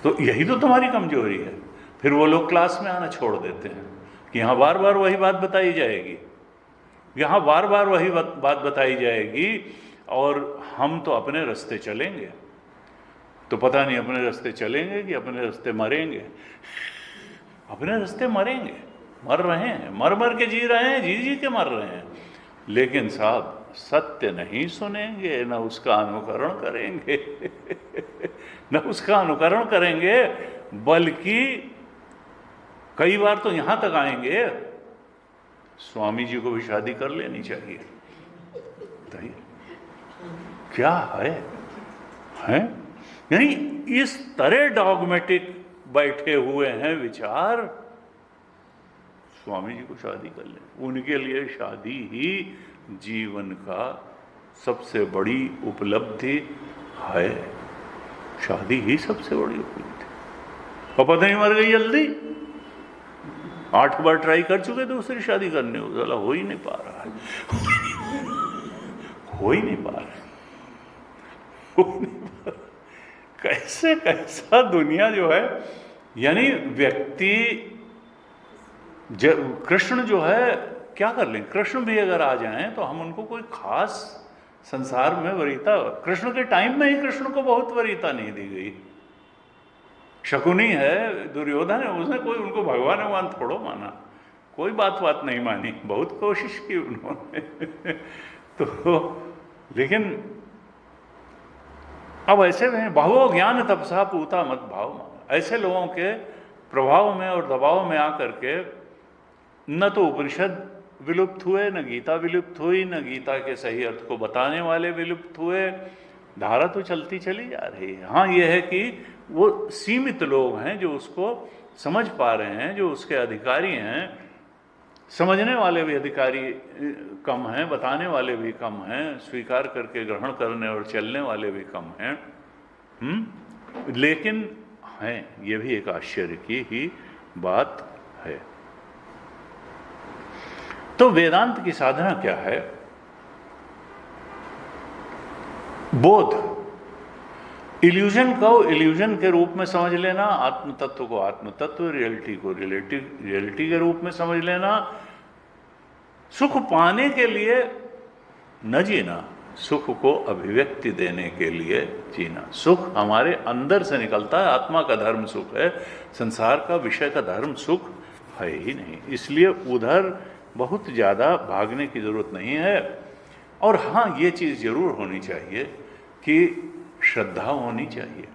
तो यही तो तुम्हारी कमजोरी है। फिर वो लोग क्लास में आना छोड़ देते हैं कि यहाँ बार बार वही बात बताई जाएगी, यहाँ बार बार वही बात बताई जाएगी, और हम तो अपने रास्ते चलेंगे। तो पता नहीं अपने रास्ते चलेंगे कि अपने रास्ते मरेंगे। अपने रास्ते मरेंगे, मर रहे हैं, मर मर के जी रहे हैं, जी जी के मर रहे हैं, लेकिन साहब सत्य नहीं सुनेंगे, न उसका अनुकरण करेंगे न उसका अनुकरण करेंगे, बल्कि कई बार तो यहां तक आएंगे, स्वामी जी को भी शादी कर लेनी चाहिए। तो क्या है? यानी इस तरह डॉगमेटिक बैठे हुए हैं विचार, स्वामी जी को शादी कर ले। उनके लिए शादी ही जीवन का सबसे बड़ी उपलब्धि है, शादी ही सबसे बड़ी उपलब्धि। और पता नहीं मर गई जल्दी, 8 बार ट्राई कर चुके दूसरी शादी करने को, साला हो ही नहीं पा रहा है, हो ही नहीं पा रहा है। कैसे कैसा दुनिया जो है यानी व्यक्ति कृष्ण जो है क्या कर लें, कृष्ण भी अगर आ जाएं तो हम उनको कोई खास संसार में वरीयता, कृष्ण के टाइम में ही कृष्ण को बहुत वरीयता नहीं दी गई। शकुनी है, दुर्योधन है, उसने कोई उनको भगवान थोड़ो माना, कोई बात नहीं मानी, बहुत कोशिश की उन्होंने तो लेकिन अब ऐसे में बहु ज्ञान तपसा पूता मत भाव, ऐसे लोगों के प्रभाव में और दबाव में आकर के न तो उपनिषद विलुप्त हुए, न गीता विलुप्त हुई, न गीता के सही अर्थ को बताने वाले विलुप्त हुए, धारा तो चलती चली जा रही है। हाँ, ये है कि वो सीमित लोग हैं जो उसको समझ पा रहे हैं, जो उसके अधिकारी हैं। समझने वाले भी अधिकारी कम हैं, बताने वाले भी कम हैं, स्वीकार करके ग्रहण करने और चलने वाले भी कम हैं। लेकिन हैं, ये भी एक आश्चर्य की ही बात है। तो वेदांत की साधना क्या है? बोध, इल्यूजन को इल्यूजन के रूप में समझ लेना, आत्म तत्व को आत्म तत्व, रियलिटी को रियलिटी के रूप में समझ लेना, सुख पाने के लिए न जीना, सुख को अभिव्यक्ति देने के लिए जीना। सुख हमारे अंदर से निकलता है, आत्मा का धर्म सुख है, संसार का विषय का धर्म सुख है ही नहीं। इसलिए उधर बहुत ज़्यादा भागने की जरूरत नहीं है। और हाँ, ये चीज़ जरूर होनी चाहिए कि श्रद्धा होनी चाहिए।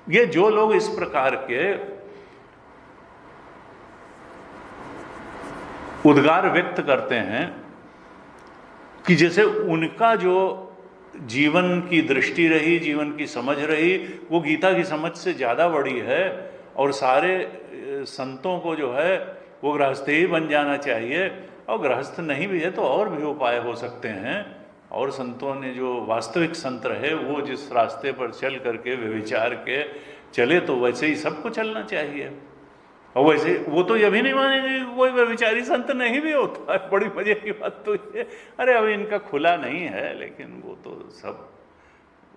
ये जो लोग इस प्रकार के उद्गार व्यक्त करते हैं कि जैसे उनका जो जीवन की दृष्टि रही, जीवन की समझ रही, वो गीता की समझ से ज़्यादा बड़ी है, और सारे संतों को जो है वो गृहस्थ ही बन जाना चाहिए, और गृहस्थ नहीं भी है तो और भी उपाय हो सकते हैं। और संतों ने जो वास्तविक संत रहे, वो जिस रास्ते पर चल करके व्यभिचार के चले, तो वैसे ही सबको चलना चाहिए। और वैसे वो तो ये भी नहीं मानेंगे कि कोई व्यभिचारी संत नहीं भी होता है। बड़ी मजे की बात तो ये, अरे अभी इनका खुला नहीं है, लेकिन वो तो सब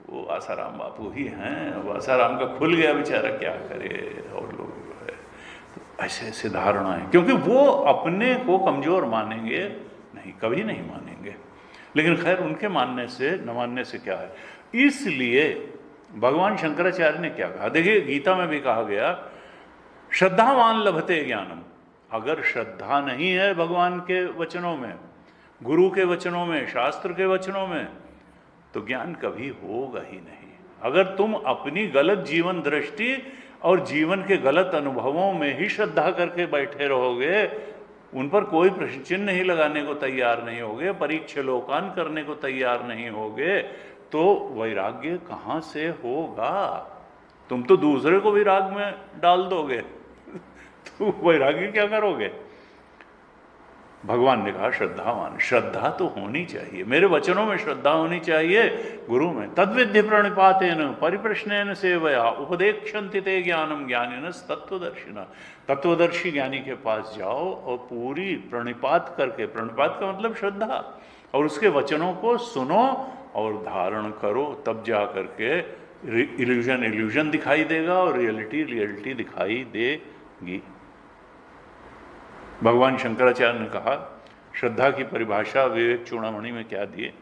वो आसाराम बापू ही हैं। अब आसाराम का खुल गया, बेचारा क्या करे। और लोग जो है तो ऐसे ऐसे धारणा है, क्योंकि वो अपने को कमजोर मानेंगे नहीं, कभी नहीं मानेंगे। लेकिन खैर, उनके मानने से न मानने से क्या है। इसलिए भगवान शंकराचार्य ने क्या कहा, देखिए गीता में भी कहा गया, श्रद्धावान लभते ज्ञानम। अगर श्रद्धा नहीं है भगवान के वचनों में, गुरु के वचनों में, शास्त्र के वचनों में, तो ज्ञान कभी होगा ही नहीं। अगर तुम अपनी गलत जीवन दृष्टि और जीवन के गलत अनुभवों में ही श्रद्धा करके बैठे रहोगे, उन पर कोई प्रश्न चिन्ह नहीं लगाने को तैयार नहीं होगे, परीक्षलोकान करने को तैयार नहीं होगे, तो वैराग्य कहाँ से होगा? तुम तो दूसरे को विराग में डाल दोगे तो वैराग्य क्या करोगे? भगवान ने कहा श्रद्धावान, श्रद्धा तो होनी चाहिए, मेरे वचनों में श्रद्धा होनी चाहिए, गुरु में। तद्विद्य प्रणिपातेन परिप्रश्नेन सेवया उपदेक्षन्ति ते ज्ञानम ज्ञानिनस् तत्वदर्शिना। तत्वदर्शी ज्ञानी के पास जाओ और पूरी प्रणिपात करके, प्रणिपात का मतलब श्रद्धा, और उसके वचनों को सुनो और धारण करो, तब जा करके इल्यूजन दिखाई देगा और रियलिटी दिखाई देगी। भगवान शंकराचार्य ने कहा, श्रद्धा की परिभाषा विवेक चूड़ामणि में क्या दिए,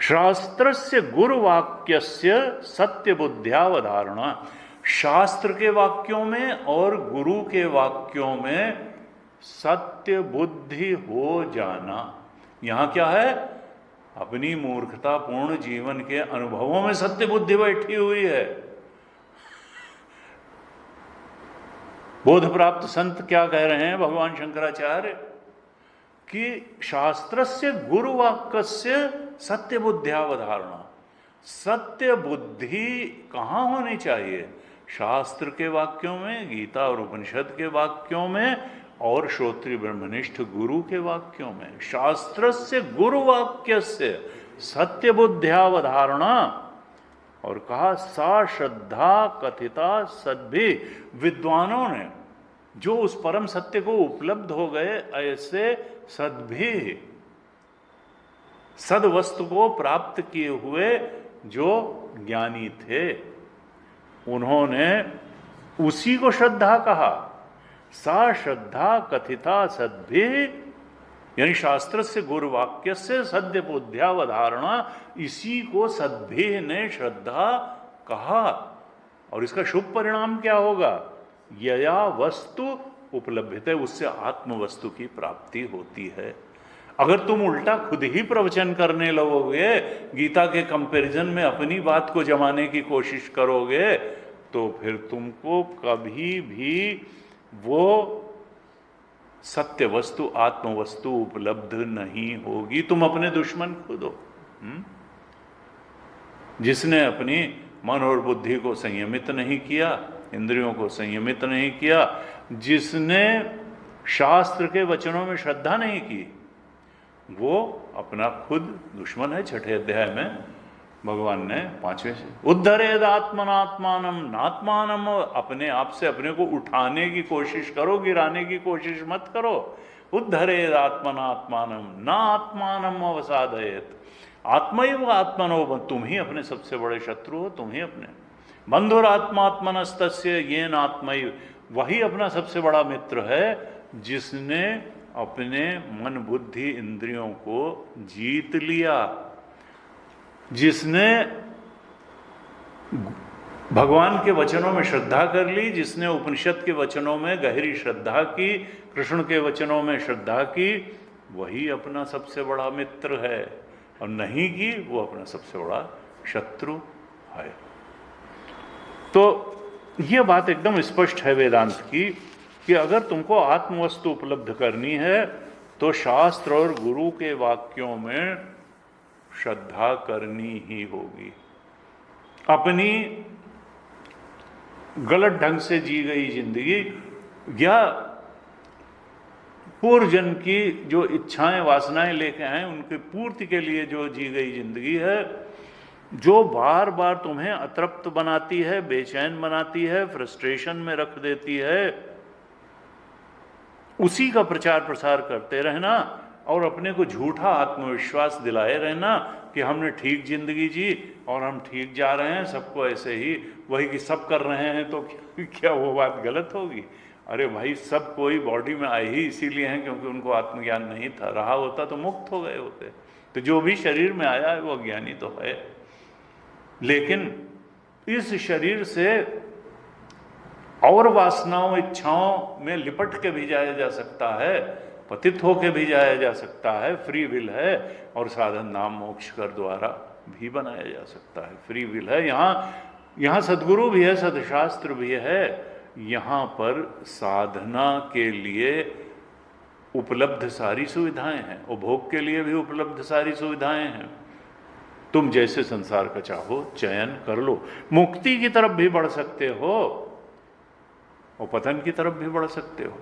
शास्त्रस्य गुरुवाक्यस्य सत्य बुद्ध्यावधारणा। शास्त्र के वाक्यों में और गुरु के वाक्यों में सत्य बुद्धि हो जाना। यहां क्या है? अपनी मूर्खतापूर्ण जीवन के अनुभवों में सत्य बुद्धि बैठी हुई है। बोध प्राप्त संत क्या कह रहे हैं भगवान शंकराचार्य, कि शास्त्रस्य गुरुवाक्यस्य सत्य बुद्ध्यावधारणा। सत्य बुद्धि कहाँ होनी चाहिए? शास्त्र के वाक्यों में, गीता और उपनिषद के वाक्यों में, और श्रोत्रिय ब्रह्मनिष्ठ गुरु के वाक्यों में। शास्त्रस्य गुरुवाक्यस्य सत्य बुद्ध्यावधारणा। और कहा सा श्रद्धा कथिता सद्भि। विद्वानों ने जो उस परम सत्य को उपलब्ध हो गए, ऐसे सद्भि, सद्वस्तु को प्राप्त किए हुए जो ज्ञानी थे, उन्होंने उसी को श्रद्धा कहा। सा श्रद्धा कथिता सद्भि, यानी शास्त्र से गुरुवाक्य से सद्य बुद्ध्यावधारणा, इसी को सद्भि ने श्रद्धा कहा। और इसका शुभ परिणाम क्या होगा? यया वस्तु उपलब्धते, उससे आत्म वस्तु की प्राप्ति होती है। अगर तुम उल्टा खुद ही प्रवचन करने लगोगे, गीता के कंपैरिजन में अपनी बात को जमाने की कोशिश करोगे, तो फिर तुमको कभी भी वो सत्य वस्तु आत्म वस्तु उपलब्ध नहीं होगी। तुम अपने दुश्मन खुद हो। जिसने अपनी मन और बुद्धि को संयमित नहीं किया, इंद्रियों को संयमित नहीं किया, जिसने शास्त्र के वचनों में श्रद्धा नहीं की, वो अपना खुद दुश्मन है। 6ठे अध्याय में भगवान ने 5वें से उद्धरेद आत्मनात्मानम नात्मानम, अपने आप से अपने को उठाने की कोशिश करो, गिराने की कोशिश मत करो। उद्धरेद आत्मनात्मानम ना आत्मानम अवसादयेत, आत्मैव आत्मनो, तुम ही अपने सबसे बड़े शत्रु हो, तुम ही अपने। बंधुरात्मात्मनस्तस्य येन आत्मैव, वही अपना सबसे बड़ा मित्र है जिसने अपने मन बुद्धि इंद्रियों को जीत लिया, जिसने भगवान के वचनों में श्रद्धा कर ली, जिसने उपनिषद के वचनों में गहरी श्रद्धा की, कृष्ण के वचनों में श्रद्धा की, वही अपना सबसे बड़ा मित्र है। और नहीं की, वो अपना सबसे बड़ा शत्रु है। तो ये बात एकदम स्पष्ट है वेदांत की कि अगर तुमको आत्मवस्तु उपलब्ध करनी है तो शास्त्र और गुरु के वाक्यों में श्रद्धा करनी ही होगी। अपनी गलत ढंग से जी गई जिंदगी या पूर्व जन्म की जो इच्छाएं वासनाएं लेके आए उनकी पूर्ति के लिए जो जी गई जिंदगी है, जो बार बार तुम्हें अतृप्त बनाती है, बेचैन बनाती है, फ्रस्ट्रेशन में रख देती है, उसी का प्रचार प्रसार करते रहना और अपने को झूठा आत्मविश्वास दिलाए रहना कि हमने ठीक जिंदगी जी और हम ठीक जा रहे हैं, सबको ऐसे ही वही कि सब कर रहे हैं तो क्या वो बात गलत होगी? अरे भाई, सब कोई बॉडी में आए ही इसीलिए हैं क्योंकि उनको आत्मज्ञान नहीं था, रहा होता तो मुक्त हो गए होते। तो जो भी शरीर में आया है वो अज्ञानी तो है, लेकिन इस शरीर से और वासनाओं इच्छाओं में लिपट के भी जाया जा सकता है, पतित होके भी जाया जा सकता है, फ्री विल है। और साधन नाम मोक्ष कर द्वारा भी बनाया जा सकता है, फ्री विल है। यहाँ सद्गुरु भी है, सदशास्त्र भी है, यहाँ पर साधना के लिए उपलब्ध सारी सुविधाएं हैं, उपभोग के लिए भी उपलब्ध सारी सुविधाएं हैं। तुम जैसे संसार का चाहो चयन कर लो, मुक्ति की तरफ भी बढ़ सकते हो और पतन की तरफ भी बढ़ सकते हो।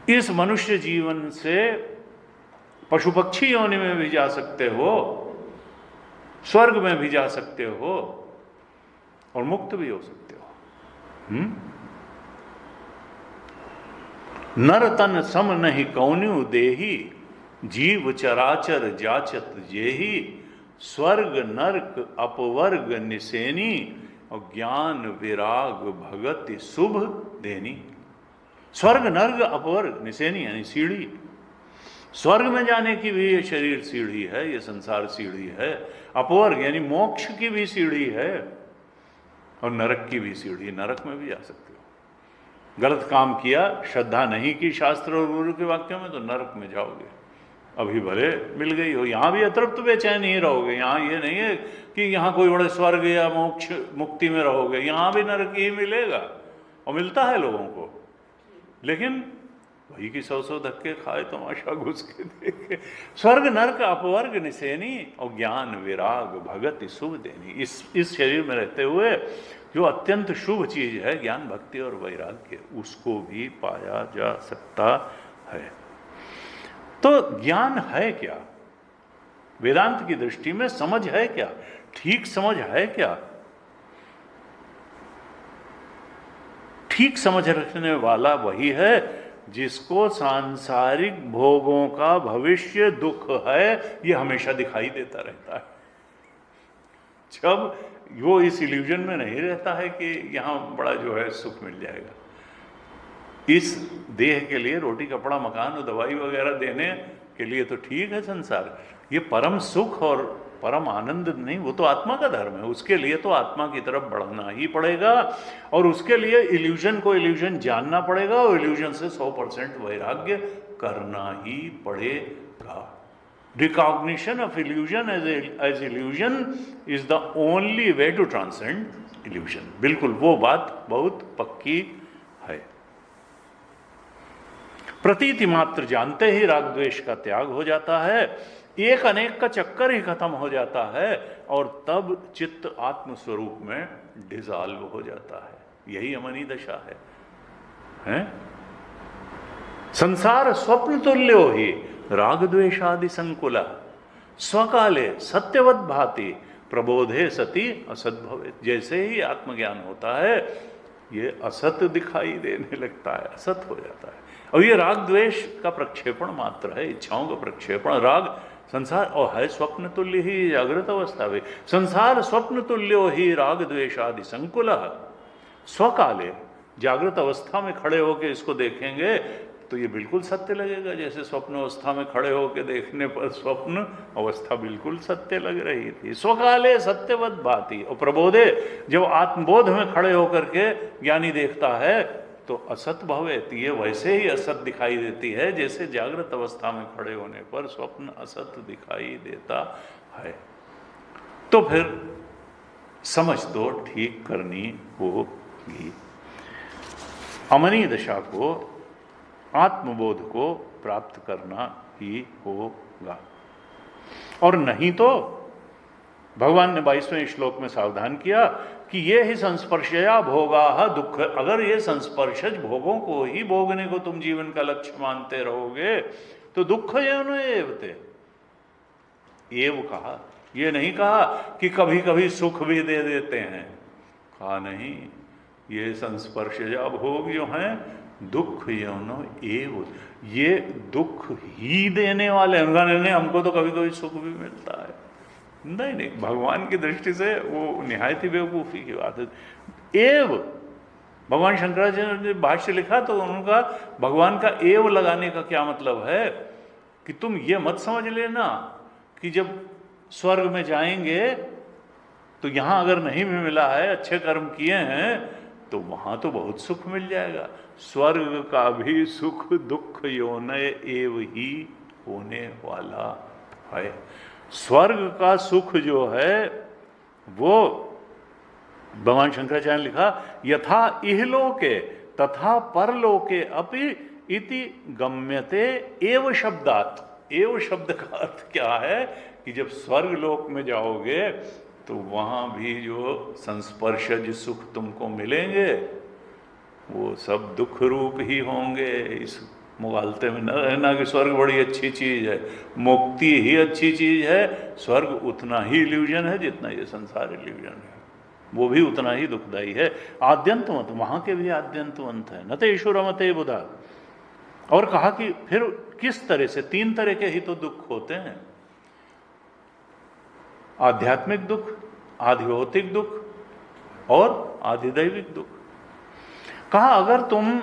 इस मनुष्य जीवन से पशु पक्षी योनि में भी जा सकते हो, स्वर्ग में भी जा सकते हो और मुक्त भी हो सकते हो। नर तन सम नहीं कौन्यु देही, जीव चराचर जाचत जेही, स्वर्ग नरक अपवर्ग निसेनी, और ज्ञान विराग भगति शुभ देनी। स्वर्ग नर्क अपवर्ग निसेनी यानी सीढ़ी। स्वर्ग में जाने की भी ये शरीर सीढ़ी है, ये संसार सीढ़ी है। अपवर्ग यानी मोक्ष की भी सीढ़ी है और नरक की भी सीढ़ी, नरक में भी जा सकते हो। गलत काम किया, श्रद्धा नहीं की शास्त्र और गुरु के वाक्यों में, तो नरक में जाओगे। अभी भले मिल गई हो, यहाँ भी अतृप्त बेचैन ही रहोगे। यहाँ ये नहीं है कि यहाँ कोई बड़े स्वर्ग या मोक्ष मुक्ति में रहोगे, यहाँ भी नरक ही मिलेगा और मिलता है लोगों को। लेकिन वही की 100 धक्के खाए तमाशा घुस के देखे। स्वर्ग नरक अपवर्ग निसेनी और ज्ञान विराग भगति शुभ देनी। इस शरीर में रहते हुए जो अत्यंत शुभ चीज है ज्ञान भक्ति और वैराग्य, उसको भी पाया जा सकता है। तो ज्ञान है क्या? वेदांत की दृष्टि में समझ है क्या? ठीक समझ है क्या? ठीक समझ रखने वाला वही है जिसको सांसारिक भोगों का भविष्य दुख है ये हमेशा दिखाई देता रहता है। जब वो इस इल्यूजन में नहीं रहता है कि यहाँ बड़ा जो है सुख मिल जाएगा। इस देह के लिए रोटी कपड़ा मकान और दवाई वगैरह देने के लिए तो ठीक है संसार, ये परम सुख और परम आनंद नहीं, वो तो आत्मा का धर्म है। उसके लिए तो आत्मा की तरफ बढ़ना ही पड़ेगा और उसके लिए इल्यूजन को इल्यूजन जानना पड़ेगा और इल्यूजन से 100% वैराग्य करना ही पड़ेगा। Recognition of illusion as illusion is the only way to transcend illusion. बिल्कुल वो बात बहुत पक्की है। प्रतीति मात्र जानते ही राग द्वेष का त्याग हो जाता है, एक अनेक का चक्कर ही खत्म हो जाता है और तब चित्त आत्म स्वरूप में डिसॉल्व हो जाता है। यही अमनी दशा है? संसार स्वप्न तुल्यो ही राग द्वेषादि संकुला स्वकाले सत्यवत भाति प्रबोधे सती असत भवे। जैसे ही आत्मज्ञान होता है ये असत दिखाई देने लगता है, असत हो जाता है। और ये राग द्वेष का प्रक्षेपण मात्र है, इच्छाओं का प्रक्षेपण। राग संसार और है स्वप्न तुल्य ही जागृत अवस्था में, संसार स्वप्न तुल्यो ही राग द्वेषादि संकुल स्वकाले। जागृत अवस्था में खड़े होकर इसको देखेंगे तो ये बिल्कुल सत्य लगेगा, जैसे स्वप्न अवस्था में खड़े होकर देखने पर स्वप्न अवस्था बिल्कुल सत्य लग रही थी। स्वकाले सत्यवत भाति। और प्रबोधे, जब आत्मबोध में खड़े होकर के ज्ञानी देखता है तो असत भवेत, ये वैसे ही असत दिखाई देती है जैसे जागृत अवस्था में खड़े होने पर स्वप्न असत दिखाई देता है। तो फिर समझ तो ठीक करनी होगी। अमनी दशा को, आत्मबोध को प्राप्त करना ही होगा। और नहीं तो भगवान ने 22वें श्लोक में सावधान किया कि ये ही संस्पर्शया भोगा दुख। अगर ये संस्पर्शज भोगों को ही भोगने को तुम जीवन का लक्ष्य मानते रहोगे तो दुख यौन एवते। एव कहा, ये नहीं कहा कि कभी कभी सुख भी दे देते हैं, कहा नहीं, ये संस्पर्शजा भोग जो हैं दुख यौनो एव, ये दुख ही देने वाले हैं। नहीं, हमको तो कभी कभी सुख भी मिलता है। नहीं, भगवान की दृष्टि से वो निहायत ही बेवकूफ़ी की बात है। एव, भगवान शंकराचार्य ने भाष्य लिखा तो उनका भगवान का एव लगाने का क्या मतलब है कि तुम ये मत समझ लेना कि जब स्वर्ग में जाएंगे तो यहाँ अगर नहीं भी मिला है, अच्छे कर्म किए हैं तो वहाँ तो बहुत सुख मिल जाएगा। स्वर्ग का भी सुख दुख योनय एव ही होने वाला है। स्वर्ग का सुख जो है वो भगवान शंकराचार्य ने लिखा, यथा इहलोके तथा परलोके अपि इति गम्यते एव शब्दात। एव शब्द का अर्थ क्या है कि जब स्वर्ग लोक में जाओगे तो वहाँ भी जो संस्पर्शज सुख तुमको मिलेंगे वो सब दुख रूप ही होंगे। इस मुगालते में न रहना कि स्वर्ग बड़ी अच्छी चीज़ है, मुक्ति ही अच्छी चीज़ है। स्वर्ग उतना ही इल्यूजन है जितना ये संसार इल्यूजन है, वो भी उतना ही दुखदायी है। आद्यंतवंत, वहाँ के भी आद्यंतवंत है। न तेषु रमते बुधा। और कहा कि फिर किस तरह से, 3 तरह के ही तो दुख होते हैं, आध्यात्मिक दुख, आधिभौतिक दुख और आधिदैविक दुख। कहा अगर तुम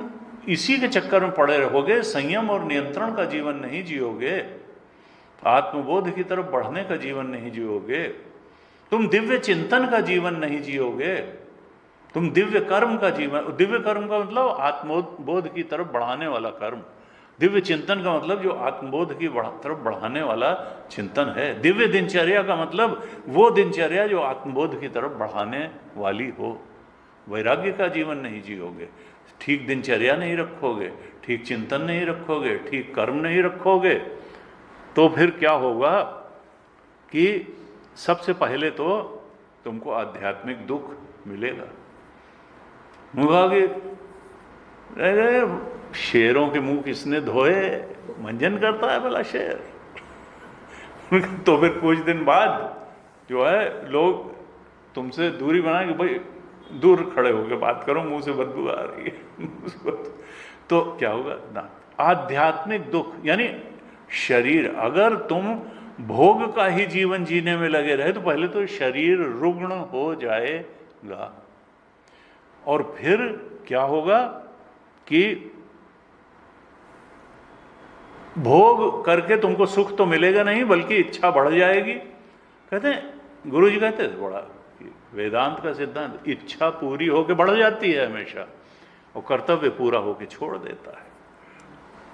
इसी के चक्कर में पड़े रहोगे, संयम और नियंत्रण का जीवन नहीं जियोगे, आत्मबोध की तरफ बढ़ने का जीवन नहीं जियोगे, तुम दिव्य चिंतन का जीवन नहीं जियोगे, तुम दिव्य कर्म का जीवन, दिव्य कर्म का मतलब आत्मबोध की तरफ बढ़ाने वाला कर्म, दिव्य चिंतन का मतलब जो आत्मबोध की तरफ बढ़ाने वाला चिंतन है, दिव्य दिनचर्या का मतलब वो दिनचर्या जो आत्मबोध की तरफ बढ़ाने वाली हो। वैराग्य का जीवन नहीं जियोगे, ठीक दिनचर्या नहीं रखोगे, ठीक चिंतन नहीं रखोगे, ठीक कर्म नहीं रखोगे, तो फिर क्या होगा कि सबसे पहले तो तुमको आध्यात्मिक दुख मिलेगा। शेरों के मुंह किसने धोए, मंजन करता है भला शेर। तो फिर कुछ दिन बाद जो है लोग तुमसे दूरी बना के भाई दूर खड़े होकर बात करो, मुंह से बदबू आ रही है। तो क्या होगा ना, आध्यात्मिक दुख यानी शरीर, अगर तुम भोग का ही जीवन जीने में लगे रहे तो पहले तो शरीर रुग्ण हो जाएगा, और फिर क्या होगा कि भोग करके तुमको सुख तो मिलेगा नहीं, बल्कि इच्छा बढ़ जाएगी। कहते हैं गुरु जी कहते हैं बड़ा वेदांत का सिद्धांत, इच्छा पूरी होके बढ़ जाती है हमेशा, और कर्तव्य पूरा होके छोड़ देता है।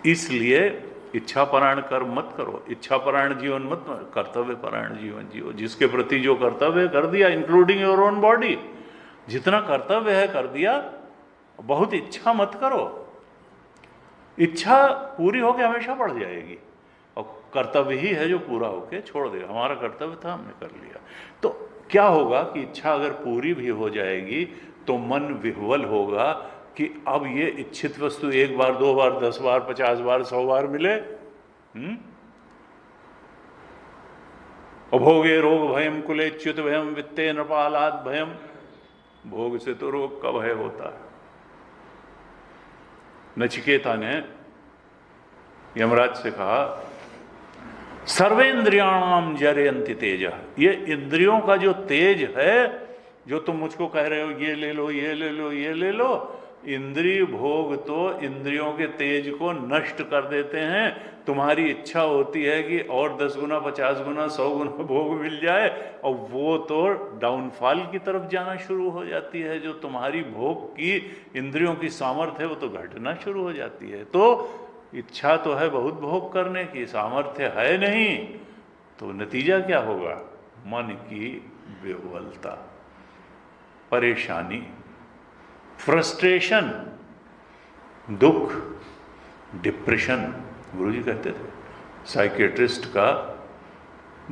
इसलिए इच्छा परायण कर्म मत करो, इच्छा परायण जीवन मत, कर्तव्य परायण जीवन जियो। जिसके प्रति जो कर्तव्य कर दिया, इंक्लूडिंग योर ओन बॉडी, जितना कर्तव्य है कर दिया। बहुत इच्छा मत करो, इच्छा पूरी होके हमेशा बढ़ जाएगी, और कर्तव्य ही है जो पूरा होके छोड़ देगा। हमारा कर्तव्य था, हमने कर लिया। तो क्या होगा कि इच्छा अगर पूरी भी हो जाएगी तो मन विह्वल होगा कि अब ये इच्छित वस्तु 1 बार 2 बार 10 बार 50 बार 100 बार मिले। अभोगे रोग भयम कुले च्युत भयम वित्ते नृपालाद भयम, भोग से तो रोग का भय होता है। नचिकेता ने यमराज से कहा, सर्वेंद्रियाणाम जरयन्ति तेज, ये इंद्रियों का जो तेज है, जो तुम मुझको कह रहे हो ये ले लो ये ले लो ये ले लो, इंद्रिय भोग तो इंद्रियों के तेज को नष्ट कर देते हैं। तुम्हारी इच्छा होती है कि और 10 गुना 50 गुना 100 गुना भोग मिल जाए, और वो तो डाउनफॉल की तरफ जाना शुरू हो जाती है। जो तुम्हारी भोग की इंद्रियों की सामर्थ्य है वो तो घटना शुरू हो जाती है। तो इच्छा तो है बहुत भोग करने की, सामर्थ्य है नहीं, तो नतीजा क्या होगा? मन की विह्वलता, परेशानी, फ्रस्ट्रेशन, दुख, डिप्रेशन। गुरुजी कहते थे साइकेट्रिस्ट का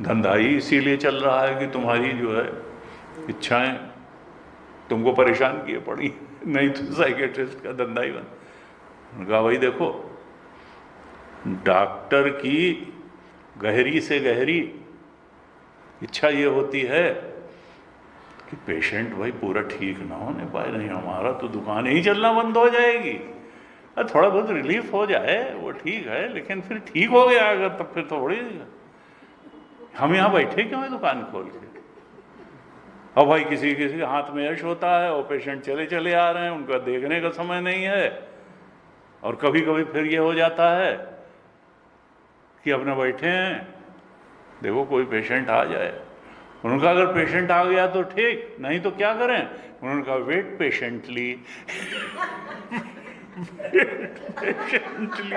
धंधा ही इसीलिए चल रहा है कि तुम्हारी जो है इच्छाएं तुमको परेशान किए पड़ी, नहीं तो साइकेट्रिस्ट का धंधा ही बंद। उन्होंने कहा भाई देखो, डॉक्टर की गहरी से गहरी इच्छा ये होती है कि पेशेंट भाई पूरा ठीक ना होने पाए, नहीं हमारा तो दुकान ही चलना बंद हो जाएगी। थोड़ा बहुत रिलीफ हो जाए वो ठीक है, लेकिन फिर ठीक हो गया अगर तब फिर तो थोड़ी हम यहाँ बैठे क्यों है दुकान खोल के। अब भाई किसी किसी के हाथ में यश होता है और पेशेंट चले चले आ रहे हैं, उनका देखने का समय नहीं है। और कभी कभी फिर ये हो जाता है कि अपने बैठे हैं, देखो कोई पेशेंट आ जाए। उनका अगर पेशेंट आ गया तो ठीक, नहीं तो क्या करें? उन्होंने कहा वेट पेशेंटली पेशेंटली,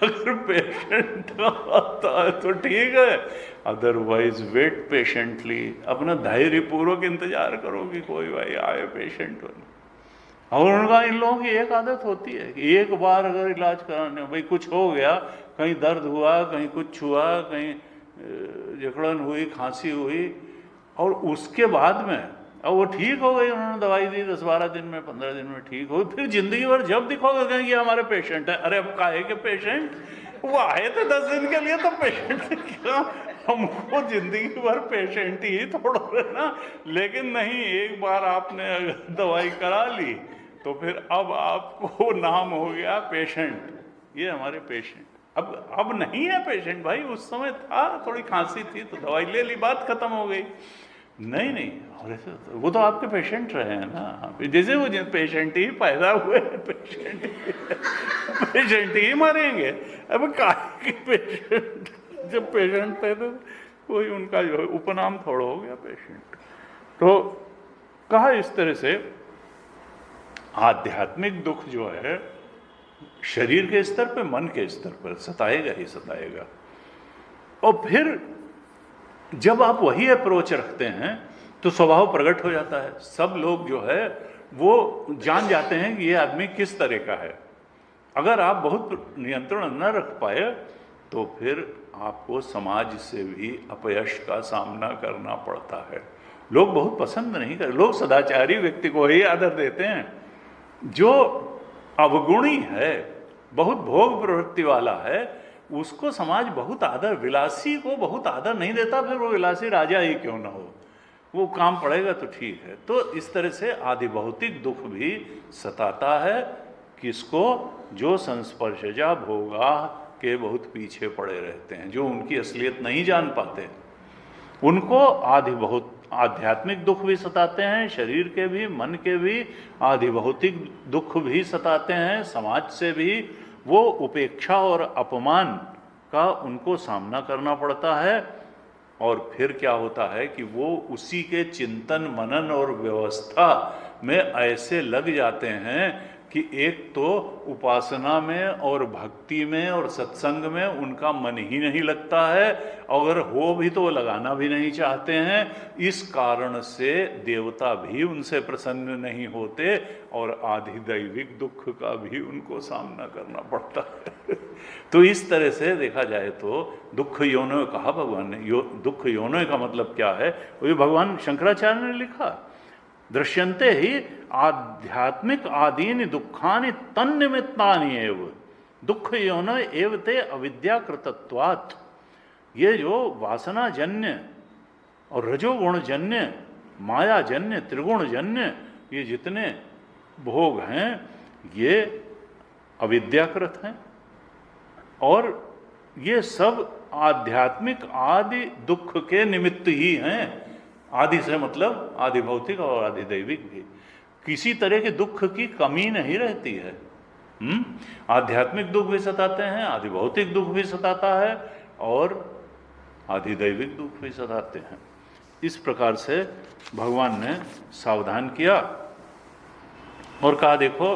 अगर पेशेंट आता है तो ठीक है, अदरवाइज वेट पेशेंटली, अपना धैर्य पूर्वक इंतजार करो कि कोई भाई आए पेशेंट। और उनका इन लोगों की एक आदत होती है कि एक बार अगर इलाज कराने भाई कुछ हो गया, कहीं दर्द हुआ, कहीं कुछ हुआ, कहीं जकड़न हुई, खांसी हुई, और उसके बाद में अब वो ठीक हो गई, उन्होंने दवाई दी 10-12 दिन में 15 दिन में ठीक हो, फिर जिंदगी भर जब दिखोगे कहेंगे ये हमारे पेशेंट है। अरे अब काहे के पेशेंट, वो आए थे 10 दिन के लिए तो पेशेंट क्या, हमको जिंदगी भर पेशेंट ही थोड़ा रहना। लेकिन नहीं, एक बार आपने अगर दवाई करा ली तो फिर अब आपको नाम हो गया पेशेंट, ये हमारे पेशेंट। अब नहीं है पेशेंट भाई, उस समय था, थोड़ी खांसी थी तो दवाई ले ली, बात खत्म हो गई। नहीं, और ऐसे वो तो आपके पेशेंट रहे हैं ना, जैसे वो पेशेंट ही पैदा हुए, पेशेंट ही मरेंगे। अब काहे के पेशेंट, जब पेशेंट थे तो कोई उनका जो है उपनाम थोड़ा हो गया पेशेंट। तो कहा इस तरह से आध्यात्मिक दुख जो है शरीर के स्तर पे, मन के स्तर पर सताएगा ही सताएगा। और फिर जब आप वही अप्रोच रखते हैं तो स्वभाव प्रकट हो जाता है। सब लोग जो है वो जान जाते हैं कि ये आदमी किस तरह का है। अगर आप बहुत नियंत्रण न रख पाए तो फिर आपको समाज से भी अपयश का सामना करना पड़ता है। लोग बहुत पसंद नहीं करते, लोग सदाचारी व्यक्ति को ही आदर देते हैं। जो अवगुणी है, बहुत भोग प्रवृत्ति वाला है, उसको समाज बहुत आदर, विलासी को बहुत आदर नहीं देता, फिर वो विलासी राजा ही क्यों ना हो, वो काम पड़ेगा तो ठीक है। तो इस तरह से आदि भौतिक दुख भी सताता है किसको? जो संस्पर्शजा भोगा के बहुत पीछे पड़े रहते हैं, जो उनकी असलियत नहीं जान पाते। उनको आदि बहुत आध्यात्मिक दुख भी सताते हैं, शरीर के भी, मन के भी, आदि भौतिक दुख भी सताते हैं, समाज से भी वो उपेक्षा और अपमान का उनको सामना करना पड़ता है। और फिर क्या होता है कि वो उसी के चिंतन मनन और व्यवस्था में ऐसे लग जाते हैं कि एक तो उपासना में और भक्ति में और सत्संग में उनका मन ही नहीं लगता है, अगर हो भी तो लगाना भी नहीं चाहते हैं। इस कारण से देवता भी उनसे प्रसन्न नहीं होते और आधिदैविक दुख का भी उनको सामना करना पड़ता है। तो इस तरह से देखा जाए तो दुख योनय कहा भगवान ने। दुख योनय का मतलब क्या है, वो भगवान शंकराचार्य ने लिखा, दृश्यन्ते ही आध्यात्मिक आदीनि दुखानि तन्निमित्तानि एव दुख योनय एव ते अविद्याकृतत्वात्। ये जो वासना जन्य और रजोगुण जन्य, माया जन्य, त्रिगुण जन्य ये जितने भोग हैं ये अविद्याकृत हैं और ये सब आध्यात्मिक आदि दुख के निमित्त ही हैं। आदि से मतलब आदि भौतिक और आदि दैविक भी, किसी तरह के दुख की कमी नहीं रहती है। आध्यात्मिक दुख भी सताते हैं, आदि भौतिक दुख भी सताता है और आदि दैविक दुख भी सताते हैं। इस प्रकार से भगवान ने सावधान किया और कहा, देखो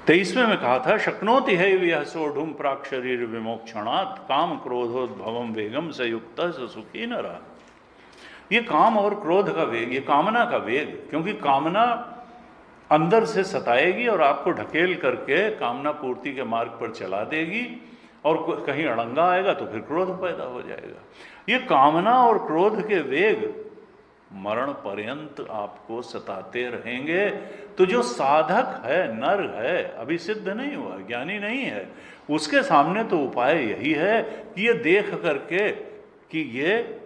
23वें में कहा था, शक्नोति है यह सोढ़ुम प्राक शरीर विमोक्षणात् काम क्रोधोद्भवम वेगम से युक्त सुखी न रहा। ये काम और क्रोध का वेग, ये कामना का वेग, क्योंकि कामना अंदर से सताएगी और आपको ढकेल करके कामना पूर्ति के मार्ग पर चला देगी और कहीं अड़ंगा आएगा तो फिर क्रोध पैदा हो जाएगा। ये कामना और क्रोध के वेग मरण पर्यंत आपको सताते रहेंगे। तो जो साधक है, नर है, अभी सिद्ध नहीं हुआ, ज्ञानी नहीं है, उसके सामने तो उपाय यही है कि ये देख करके कि ये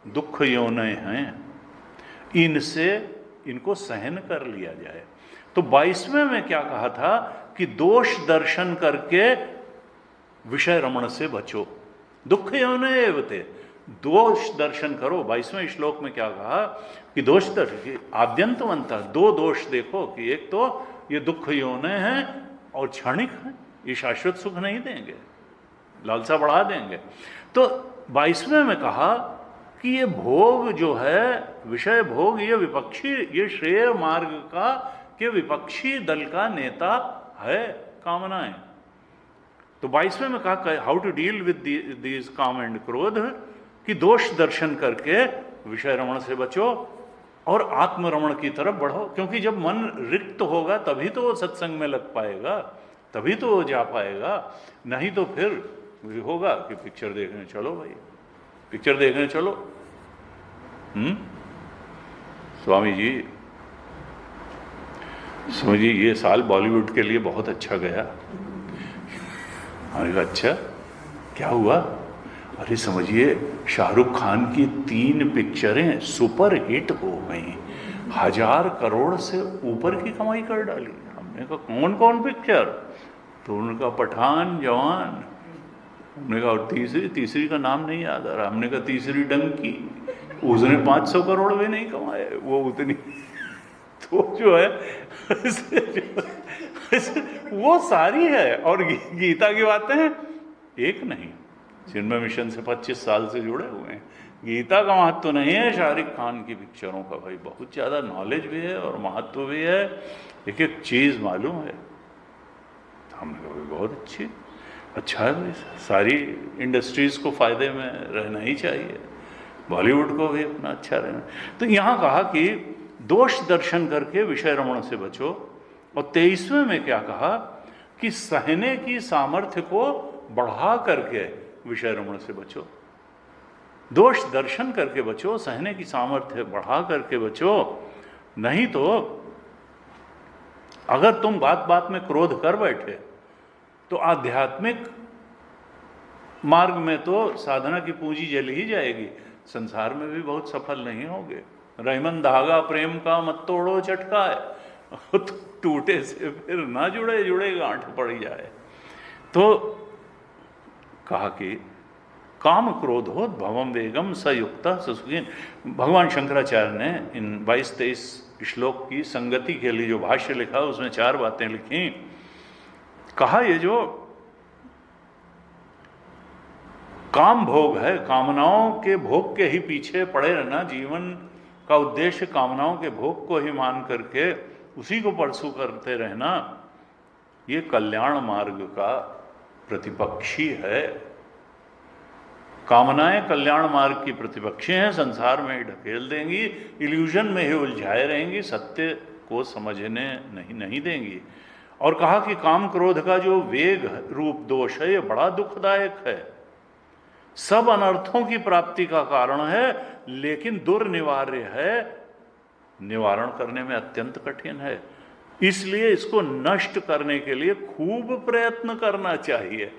दुख योनय हैं, इनसे इनको सहन कर लिया जाए। तो 22वें में क्या कहा था कि दोष दर्शन करके विषय रमण से बचो। दुख योनय एवते, दोष दर्शन करो। 22वें श्लोक में क्या कहा कि दोष दर्शन, आद्यंतवंता, दो दोष देखो कि एक तो ये दुख योनय है और क्षणिक है, ये शाश्वत सुख नहीं देंगे, लालसा बढ़ा देंगे। तो 22वें में कहा कि ये भोग जो है, विषय भोग, ये विपक्षी, ये श्रेय मार्ग का के विपक्षी दल का नेता है कामनाएं। तो 22वें में कहा how to deal with these काम एंड क्रोध, कि दोष दर्शन करके विषय रमण से बचो और आत्मरमण की तरफ बढ़ो। क्योंकि जब मन रिक्त होगा तभी तो वो सत्संग में लग पाएगा, तभी तो वो जा पाएगा, नहीं तो फिर होगा कि पिक्चर देखने चलो भाई, पिक्चर देखने चलो। स्वामी जी समझिए ये साल बॉलीवुड के लिए बहुत अच्छा गया। हमने कहा अच्छा क्या हुआ? अरे समझिए शाहरुख खान की 3 पिक्चरें सुपर हिट हो गई, 1000 करोड़ से ऊपर की कमाई कर डाली। हमने कहा कौन कौन पिक्चर? तो उनका पठान, जवान, हमने कहा और तीसरी का नाम नहीं याद आ रहा। हमने कहा तीसरी डंकी, उसने 500 करोड़ भी नहीं कमाए वो उतनी। तो जो है वो सारी है। और गीता की बातें एक नहीं, जिनमें मिशन से 25 साल से जुड़े हुए हैं। गीता का महत्व तो नहीं है शाहरुख खान की पिक्चरों का, भाई बहुत ज़्यादा नॉलेज भी है और महत्व भी है, एक एक चीज़ मालूम है। हमने कहा बहुत अच्छी, अच्छा है भाई, सारी इंडस्ट्रीज़ को फ़ायदे में रहना ही चाहिए, बॉलीवुड को भी अपना अच्छा रहना। तो यहाँ कहा कि दोष दर्शन करके विषय रमण से बचो। और 23वें में क्या कहा कि सहने की सामर्थ्य को बढ़ा करके विषय रमण से बचो। दोष दर्शन करके बचो, सहने की सामर्थ्य बढ़ा करके बचो। नहीं तो अगर तुम बात बात में क्रोध कर बैठे तो आध्यात्मिक मार्ग में तो साधना की पूंजी जल ही जाएगी, संसार में भी बहुत सफल नहीं होगे। रहीमन धागा प्रेम का मत तोड़ो चटकाए, टूटे से फिर ना जुड़े जुड़े गांठ पड़ जाए। तो कहा कि काम क्रोधोद्भवम वेगम सयुक्त सुखी। भगवान शंकराचार्य ने इन 22-23 श्लोक की संगति के लिए जो भाष्य लिखा उसमें 4 बातें लिखी। कहा ये जो काम भोग है, कामनाओं के भोग के ही पीछे पड़े रहना, जीवन का उद्देश्य कामनाओं के भोग को ही मान करके उसी को परसू करते रहना, ये कल्याण मार्ग का प्रतिपक्षी है। कामनाएं कल्याण मार्ग की प्रतिपक्षी हैं, संसार में ही ढकेल देंगी, इल्यूजन में ही उलझाए रहेंगी, सत्य को समझने नहीं देंगी। और कहा कि काम क्रोध का जो वेग रूप दोष है ये बड़ा दुखदायक है, सब अनर्थों की प्राप्ति का कारण है, लेकिन दुर्निवार्य है, निवारण करने में अत्यंत कठिन है। इसलिए इसको नष्ट करने के लिए खूब प्रयत्न करना चाहिए,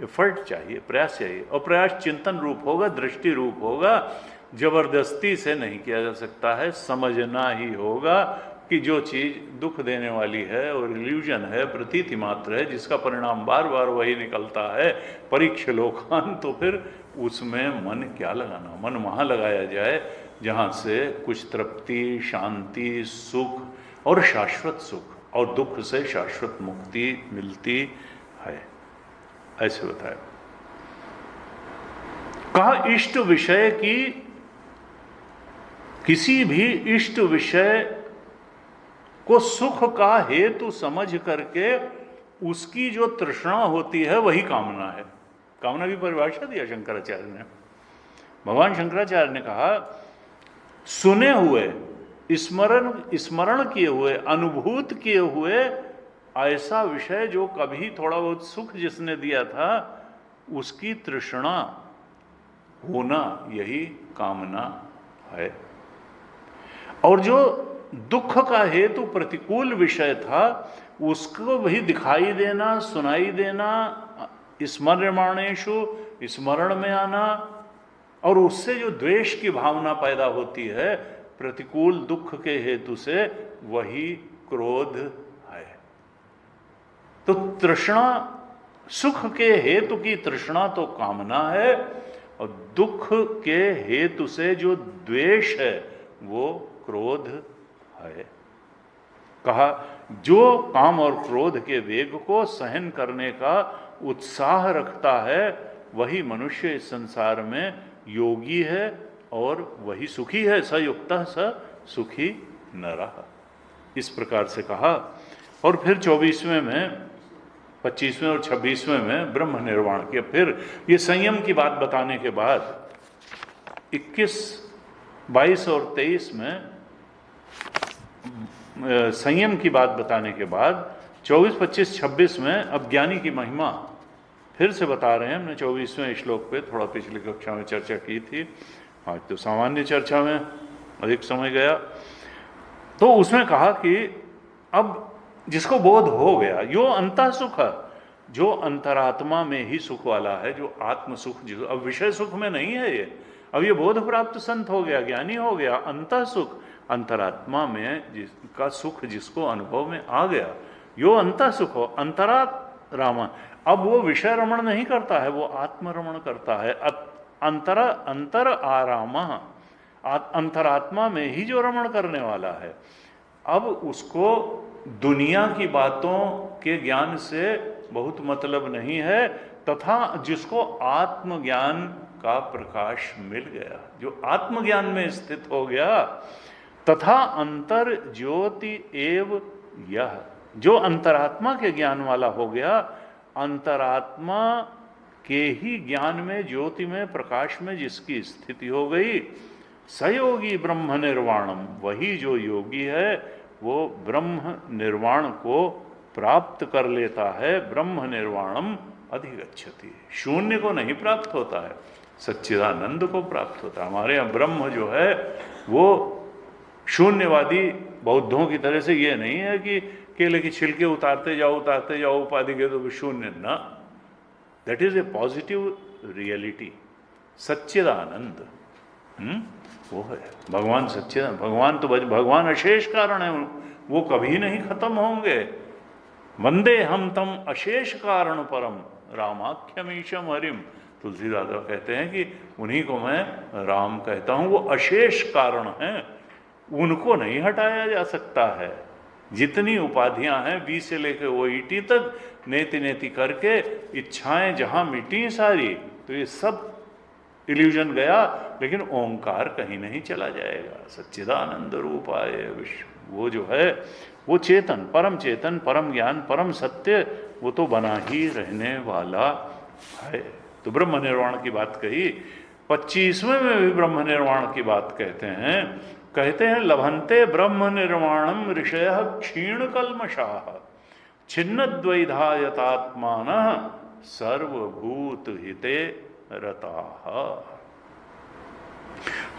एफर्ट चाहिए, प्रयास चाहिए। और प्रयास चिंतन रूप होगा, दृष्टि रूप होगा, जबरदस्ती से नहीं किया जा सकता है। समझना ही होगा कि जो चीज़ दुख देने वाली है और इल्यूजन है, प्रतीति मात्र है, जिसका परिणाम बार बार वही निकलता है, परीक्ष लोकान, तो फिर उसमें मन क्या लगाना। मन वहाँ लगाया जाए जहाँ से कुछ तृप्ति, शांति, सुख और शाश्वत सुख, और दुख से शाश्वत मुक्ति मिलती है, ऐसे बताया। कहा इष्ट विषय की, किसी भी इष्ट विषय को सुख का हेतु समझ करके उसकी जो तृष्णा होती है वही कामना है। कामना की परिभाषा दिया शंकराचार्य ने। भगवान शंकराचार्य ने कहा सुने हुए, स्मरण किए हुए, अनुभूत किए हुए ऐसा विषय जो कभी थोड़ा बहुत सुख जिसने दिया था उसकी तृष्णा होना, यही कामना है। और जो दुख का हेतु प्रतिकूल विषय था उसको भी दिखाई देना, सुनाई देना, स्मर्यमाणेषु, स्मरण में आना, और उससे जो द्वेष की भावना पैदा होती है प्रतिकूल दुख के हेतु से, वही क्रोध है। तो तृष्णा, सुख के हेतु की तृष्णा तो कामना है, और दुख के हेतु से जो द्वेष है वो क्रोध है। कहा जो काम और क्रोध के वेग को सहन करने का उत्साह रखता है वही मनुष्य इस संसार में योगी है और वही सुखी है। स युक्तः स सुखी नरः, इस प्रकार से कहा। और फिर 24वें में, 25वें और 26वें में ब्रह्म निर्वाण किया। फिर ये संयम की बात बताने के बाद 21, 22 और 23 में संयम की बात बताने के बाद 24, 25, 26 में अब ज्ञानी की महिमा फिर से बता रहे हैं। हमने 24वें श्लोक पे थोड़ा पिछली कक्षा में चर्चा की थी, आज तो सामान्य चर्चा में अधिक समय गया। तो उसमें कहा कि अब जिसको बोध हो गया, यो अंतः सुख, जो अंतरात्मा में ही सुख वाला है, जो आत्म सुख, जो अब विषय सुख में नहीं है ये, अब ये बोध प्राप्त संत हो गया, ज्ञानी हो गया। अंतः सुख, अंतरात्मा में जिसका सुख जिसको अनुभव में आ गया, यो अंतः सुख हो, अंतरा रामा। अब वो विषय रमण नहीं करता है, वो आत्मरमण करता है। अंतर आराम, अंतरात्मा में ही जो रमण करने वाला है, अब उसको दुनिया की बातों के ज्ञान से बहुत मतलब नहीं है, तथा जिसको आत्मज्ञान का प्रकाश मिल गया, जो आत्मज्ञान में स्थित हो गया, तथा अंतर ज्योति एव यह, जो अंतरात्मा के ज्ञान वाला हो गया, अंतरात्मा के ही ज्ञान में, ज्योति में, प्रकाश में जिसकी स्थिति हो गई, सयोगी ब्रह्म निर्वाणम, वही जो योगी है वो ब्रह्म निर्वाण को प्राप्त कर लेता है। ब्रह्म निर्वाणम अधिगच्छति, शून्य को नहीं प्राप्त होता है, सच्चिदानंद को प्राप्त होता है। हमारे यहाँ ब्रह्म जो है वो शून्यवादी बौद्धों की तरह से ये नहीं है कि केले की छिलके उतारते जाओ उपाधि के तो शून्य, ना, that is a positive reality. सच्चिदानंद वो है भगवान। सच्चिदानंद भगवान तो भगवान अशेष कारण है, वो कभी नहीं खत्म होंगे। वंदे हम तम अशेष कारण परम रामाख्यमीशम हरिम। तुलसीदास कहते हैं कि उन्हीं को मैं राम कहता हूं, वो अशेष कारण हैं, उनको नहीं हटाया जा सकता है। जितनी उपाधियां हैं 20 से लेकर वो ईटी तक, नेति नेति करके इच्छाएं जहां मिटी सारी, तो ये सब इल्यूजन गया, लेकिन ओंकार कहीं नहीं चला जाएगा। सच्चिदानंद रूपाय विश्व, वो जो है वो चेतन, परम ज्ञान, परम सत्य, वो तो बना ही रहने वाला है। तो ब्रह्म निर्वाण की बात कही। 25वें में भी ब्रह्म निर्वाण की बात कहते हैं लभंते ब्रह्म निर्वाणम ऋषयः क्षीण कल्मषाः छिन्नद्वैधायतात्मानः सर्वभूत हिते रताः।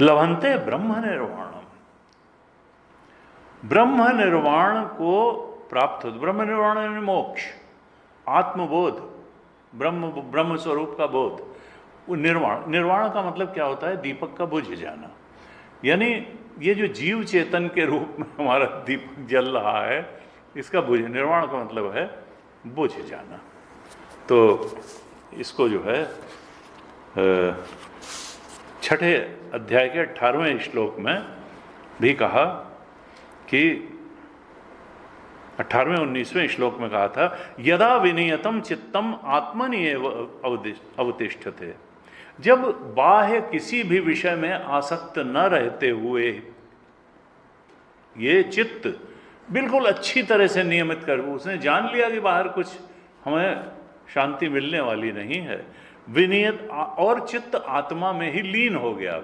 लभंते ब्रह्म निर्वाणम, ब्रह्म निर्वाण को प्राप्त हो। ब्रह्म निर्वाण यानी मोक्ष, आत्मबोध, ब्रह्म स्वरूप का बोध। वो निर्वाण का मतलब क्या होता है? दीपक का बुझ जाना। यानी ये जो जीव चेतन के रूप में हमारा दीपक जल रहा है, इसका निर्वाण का मतलब है बुझ जाना। तो इसको जो है 6ठे अध्याय के 18वें श्लोक में भी कहा कि 18वें 19वें श्लोक में कहा था, यदा विनियतम चित्तम आत्मनि एव अवतिष्ठते। जब बाह्य किसी भी विषय में आसक्त न रहते हुए ये चित्त बिल्कुल अच्छी तरह से नियमित कर, उसने जान लिया कि बाहर कुछ हमें शांति मिलने वाली नहीं है, विनियत, और चित्त आत्मा में ही लीन हो गया।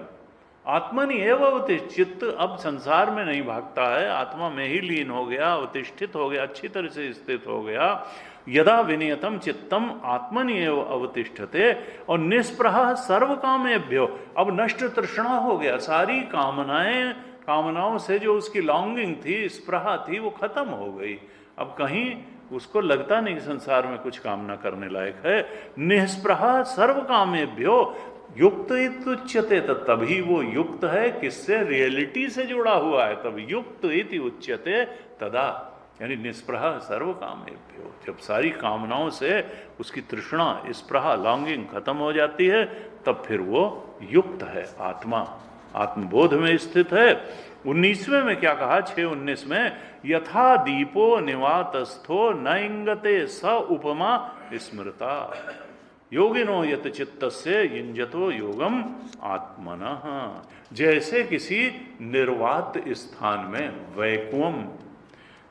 आत्मनि एव अवतिष्ठ, चित्त अब संसार में नहीं भागता है, आत्मा में ही लीन हो गया, अवतिष्ठित हो गया, अच्छी तरह से स्थित हो गया। यदा विनियतम चित्तम आत्मनि एव अवतिष्ठते, और निष्प्रह सर्व कामेभ्यो, अब नष्ट तृष्णा हो गया, सारी कामनाओं से जो उसकी लॉन्गिंग थी, स्प्रहा थी, वो खत्म हो गई। अब कहीं उसको लगता नहीं संसार में कुछ कामना करने लायक है। निष्प्रह सर्व कामेभ्यो युक्त इत्युच्यते, तभी वो युक्त है, किससे? रियलिटी से जुड़ा हुआ है, तब युक्त इति उच्यते तदा, यानी निष्प्रह सर्व कामेभ्यो। जब सारी कामनाओं से उसकी तृष्णा, स्प्रहा, लॉन्गिंग खत्म हो जाती है, तब फिर वो युक्त है, आत्मा आत्मबोध में स्थित है। 19वें में क्या कहा? 6:19 में, यथा दीपो निवातस्थो न इंगते स उपमा स्मृता योगिनो यत चित्तस्य युञ्जतो योगम आत्मनः। जैसे किसी निर्वात स्थान में, वैकुवम,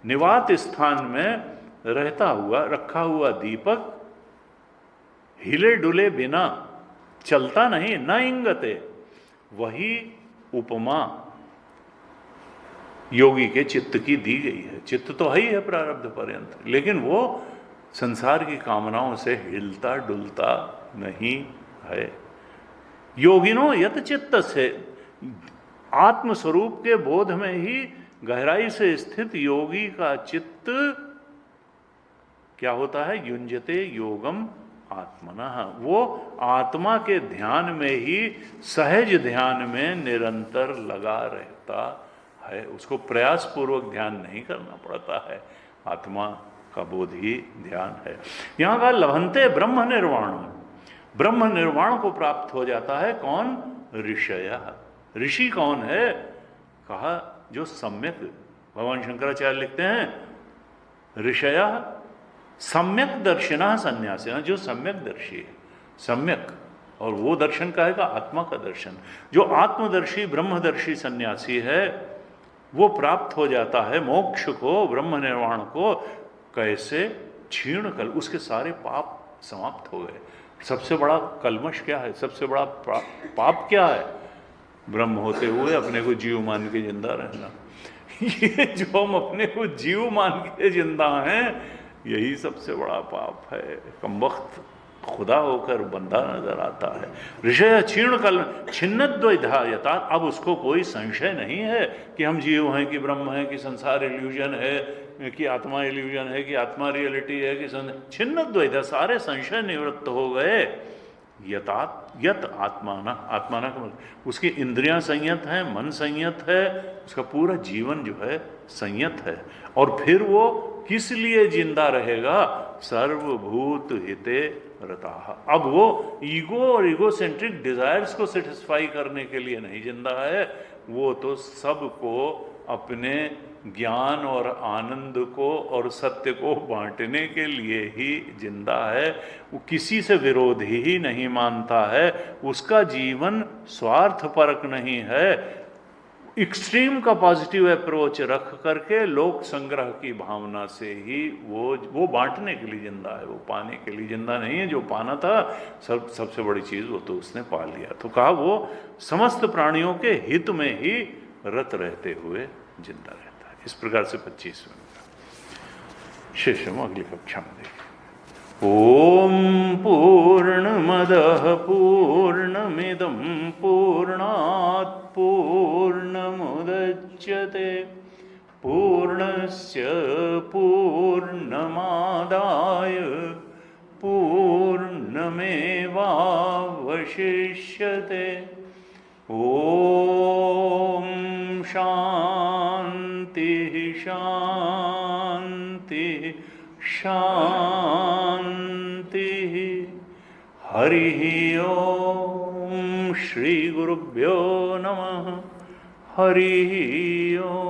निवात स्थान में रखा हुआ दीपक हिले डुले बिना चलता नहीं, न इंगते, वही उपमा योगी के चित्त की दी गई है। चित्त तो है ही है प्रारब्ध पर्यंत, लेकिन वो संसार की कामनाओं से हिलता डुलता नहीं है। योगिनो यत चित्त से, आत्मस्वरूप के बोध में ही गहराई से स्थित योगी का चित्त क्या होता है? युञ्जते योगम आत्मनः, वो आत्मा के ध्यान में ही, सहज ध्यान में निरंतर लगा रहता है। उसको प्रयास पूर्वक ध्यान नहीं करना पड़ता है, आत्मा का बोध ही ध्यान है। यहां का लभंते ब्रह्म निर्वाण, ब्रह्म निर्वाण को प्राप्त हो जाता है कौन? ऋषय। ऋषि कौन है? कहा जो सम्यक, भगवान शंकराचार्य लिखते हैं ऋषय सम्यक दर्शिना सन्यासी, जो सम्यक दर्शी है, सम्यक, और वो दर्शन का है का आत्मा का दर्शन। जो आत्मदर्शी ब्रह्मदर्शी सन्यासी है, वो प्राप्त हो जाता है मोक्ष को, ब्रह्म निर्वाण को। कैसे? क्षीण कल, उसके सारे पाप समाप्त हो गए। सबसे बड़ा कलमश क्या है? सबसे बड़ा पाप क्या है? ब्रह्म होते हुए अपने को जीव मान के जिंदा रहना। ये जो हम अपने को जीव मान के जिंदा हैं, यही सबसे बड़ा पाप है। कमबख्त खुदा होकर बंदा नजर आता है। ऋषय क्षीण कल छिन्नद्वैधायता, अब उसको कोई संशय नहीं है कि हम जीव हैं कि ब्रह्म है, कि संसार इल्यूजन है, कि आत्मा इल्यूजन है, कि आत्मा रियलिटी है, कि छिन्नद्वैधा, सारे संशय निवृत्त हो गए। यत आत्माना, आत्माना का मतलब उसकी इंद्रियां संयत हैं, मन संयत है, उसका पूरा जीवन जो है संयत है, और फिर वो किस लिए जिंदा रहेगा? सर्वभूत हिते रताः। अब वो ईगो और ईगोसेंट्रिक डिजायर्स को सेटिस्फाई करने के लिए नहीं जिंदा है, वो तो सबको अपने ज्ञान और आनंद को और सत्य को बांटने के लिए ही जिंदा है। वो किसी से विरोध ही नहीं मानता है, उसका जीवन स्वार्थपरक नहीं है। एक्सट्रीम का पॉजिटिव अप्रोच रख करके लोक संग्रह की भावना से ही वो बांटने के लिए जिंदा है, वो पाने के लिए जिंदा नहीं है। जो पाना था सबसे बड़ी चीज वो तो उसने पा लिया। तो कहा वो समस्त प्राणियों के हित में ही रत रहते हुए जिंदा रहता है। इस प्रकार से 25वें शेष हम अगली कक्षा में देखें। ओम पूर्णमदः पूर्णमिदं पूर्णात् पूर्णमुदच्यते पूर्णस्य पूर्णमादाय पूर्णमेवावशिष्यते। ओम शांति शांति शांति। हरि ओम। श्री गुरुभ्यो नमः। हरि ओम।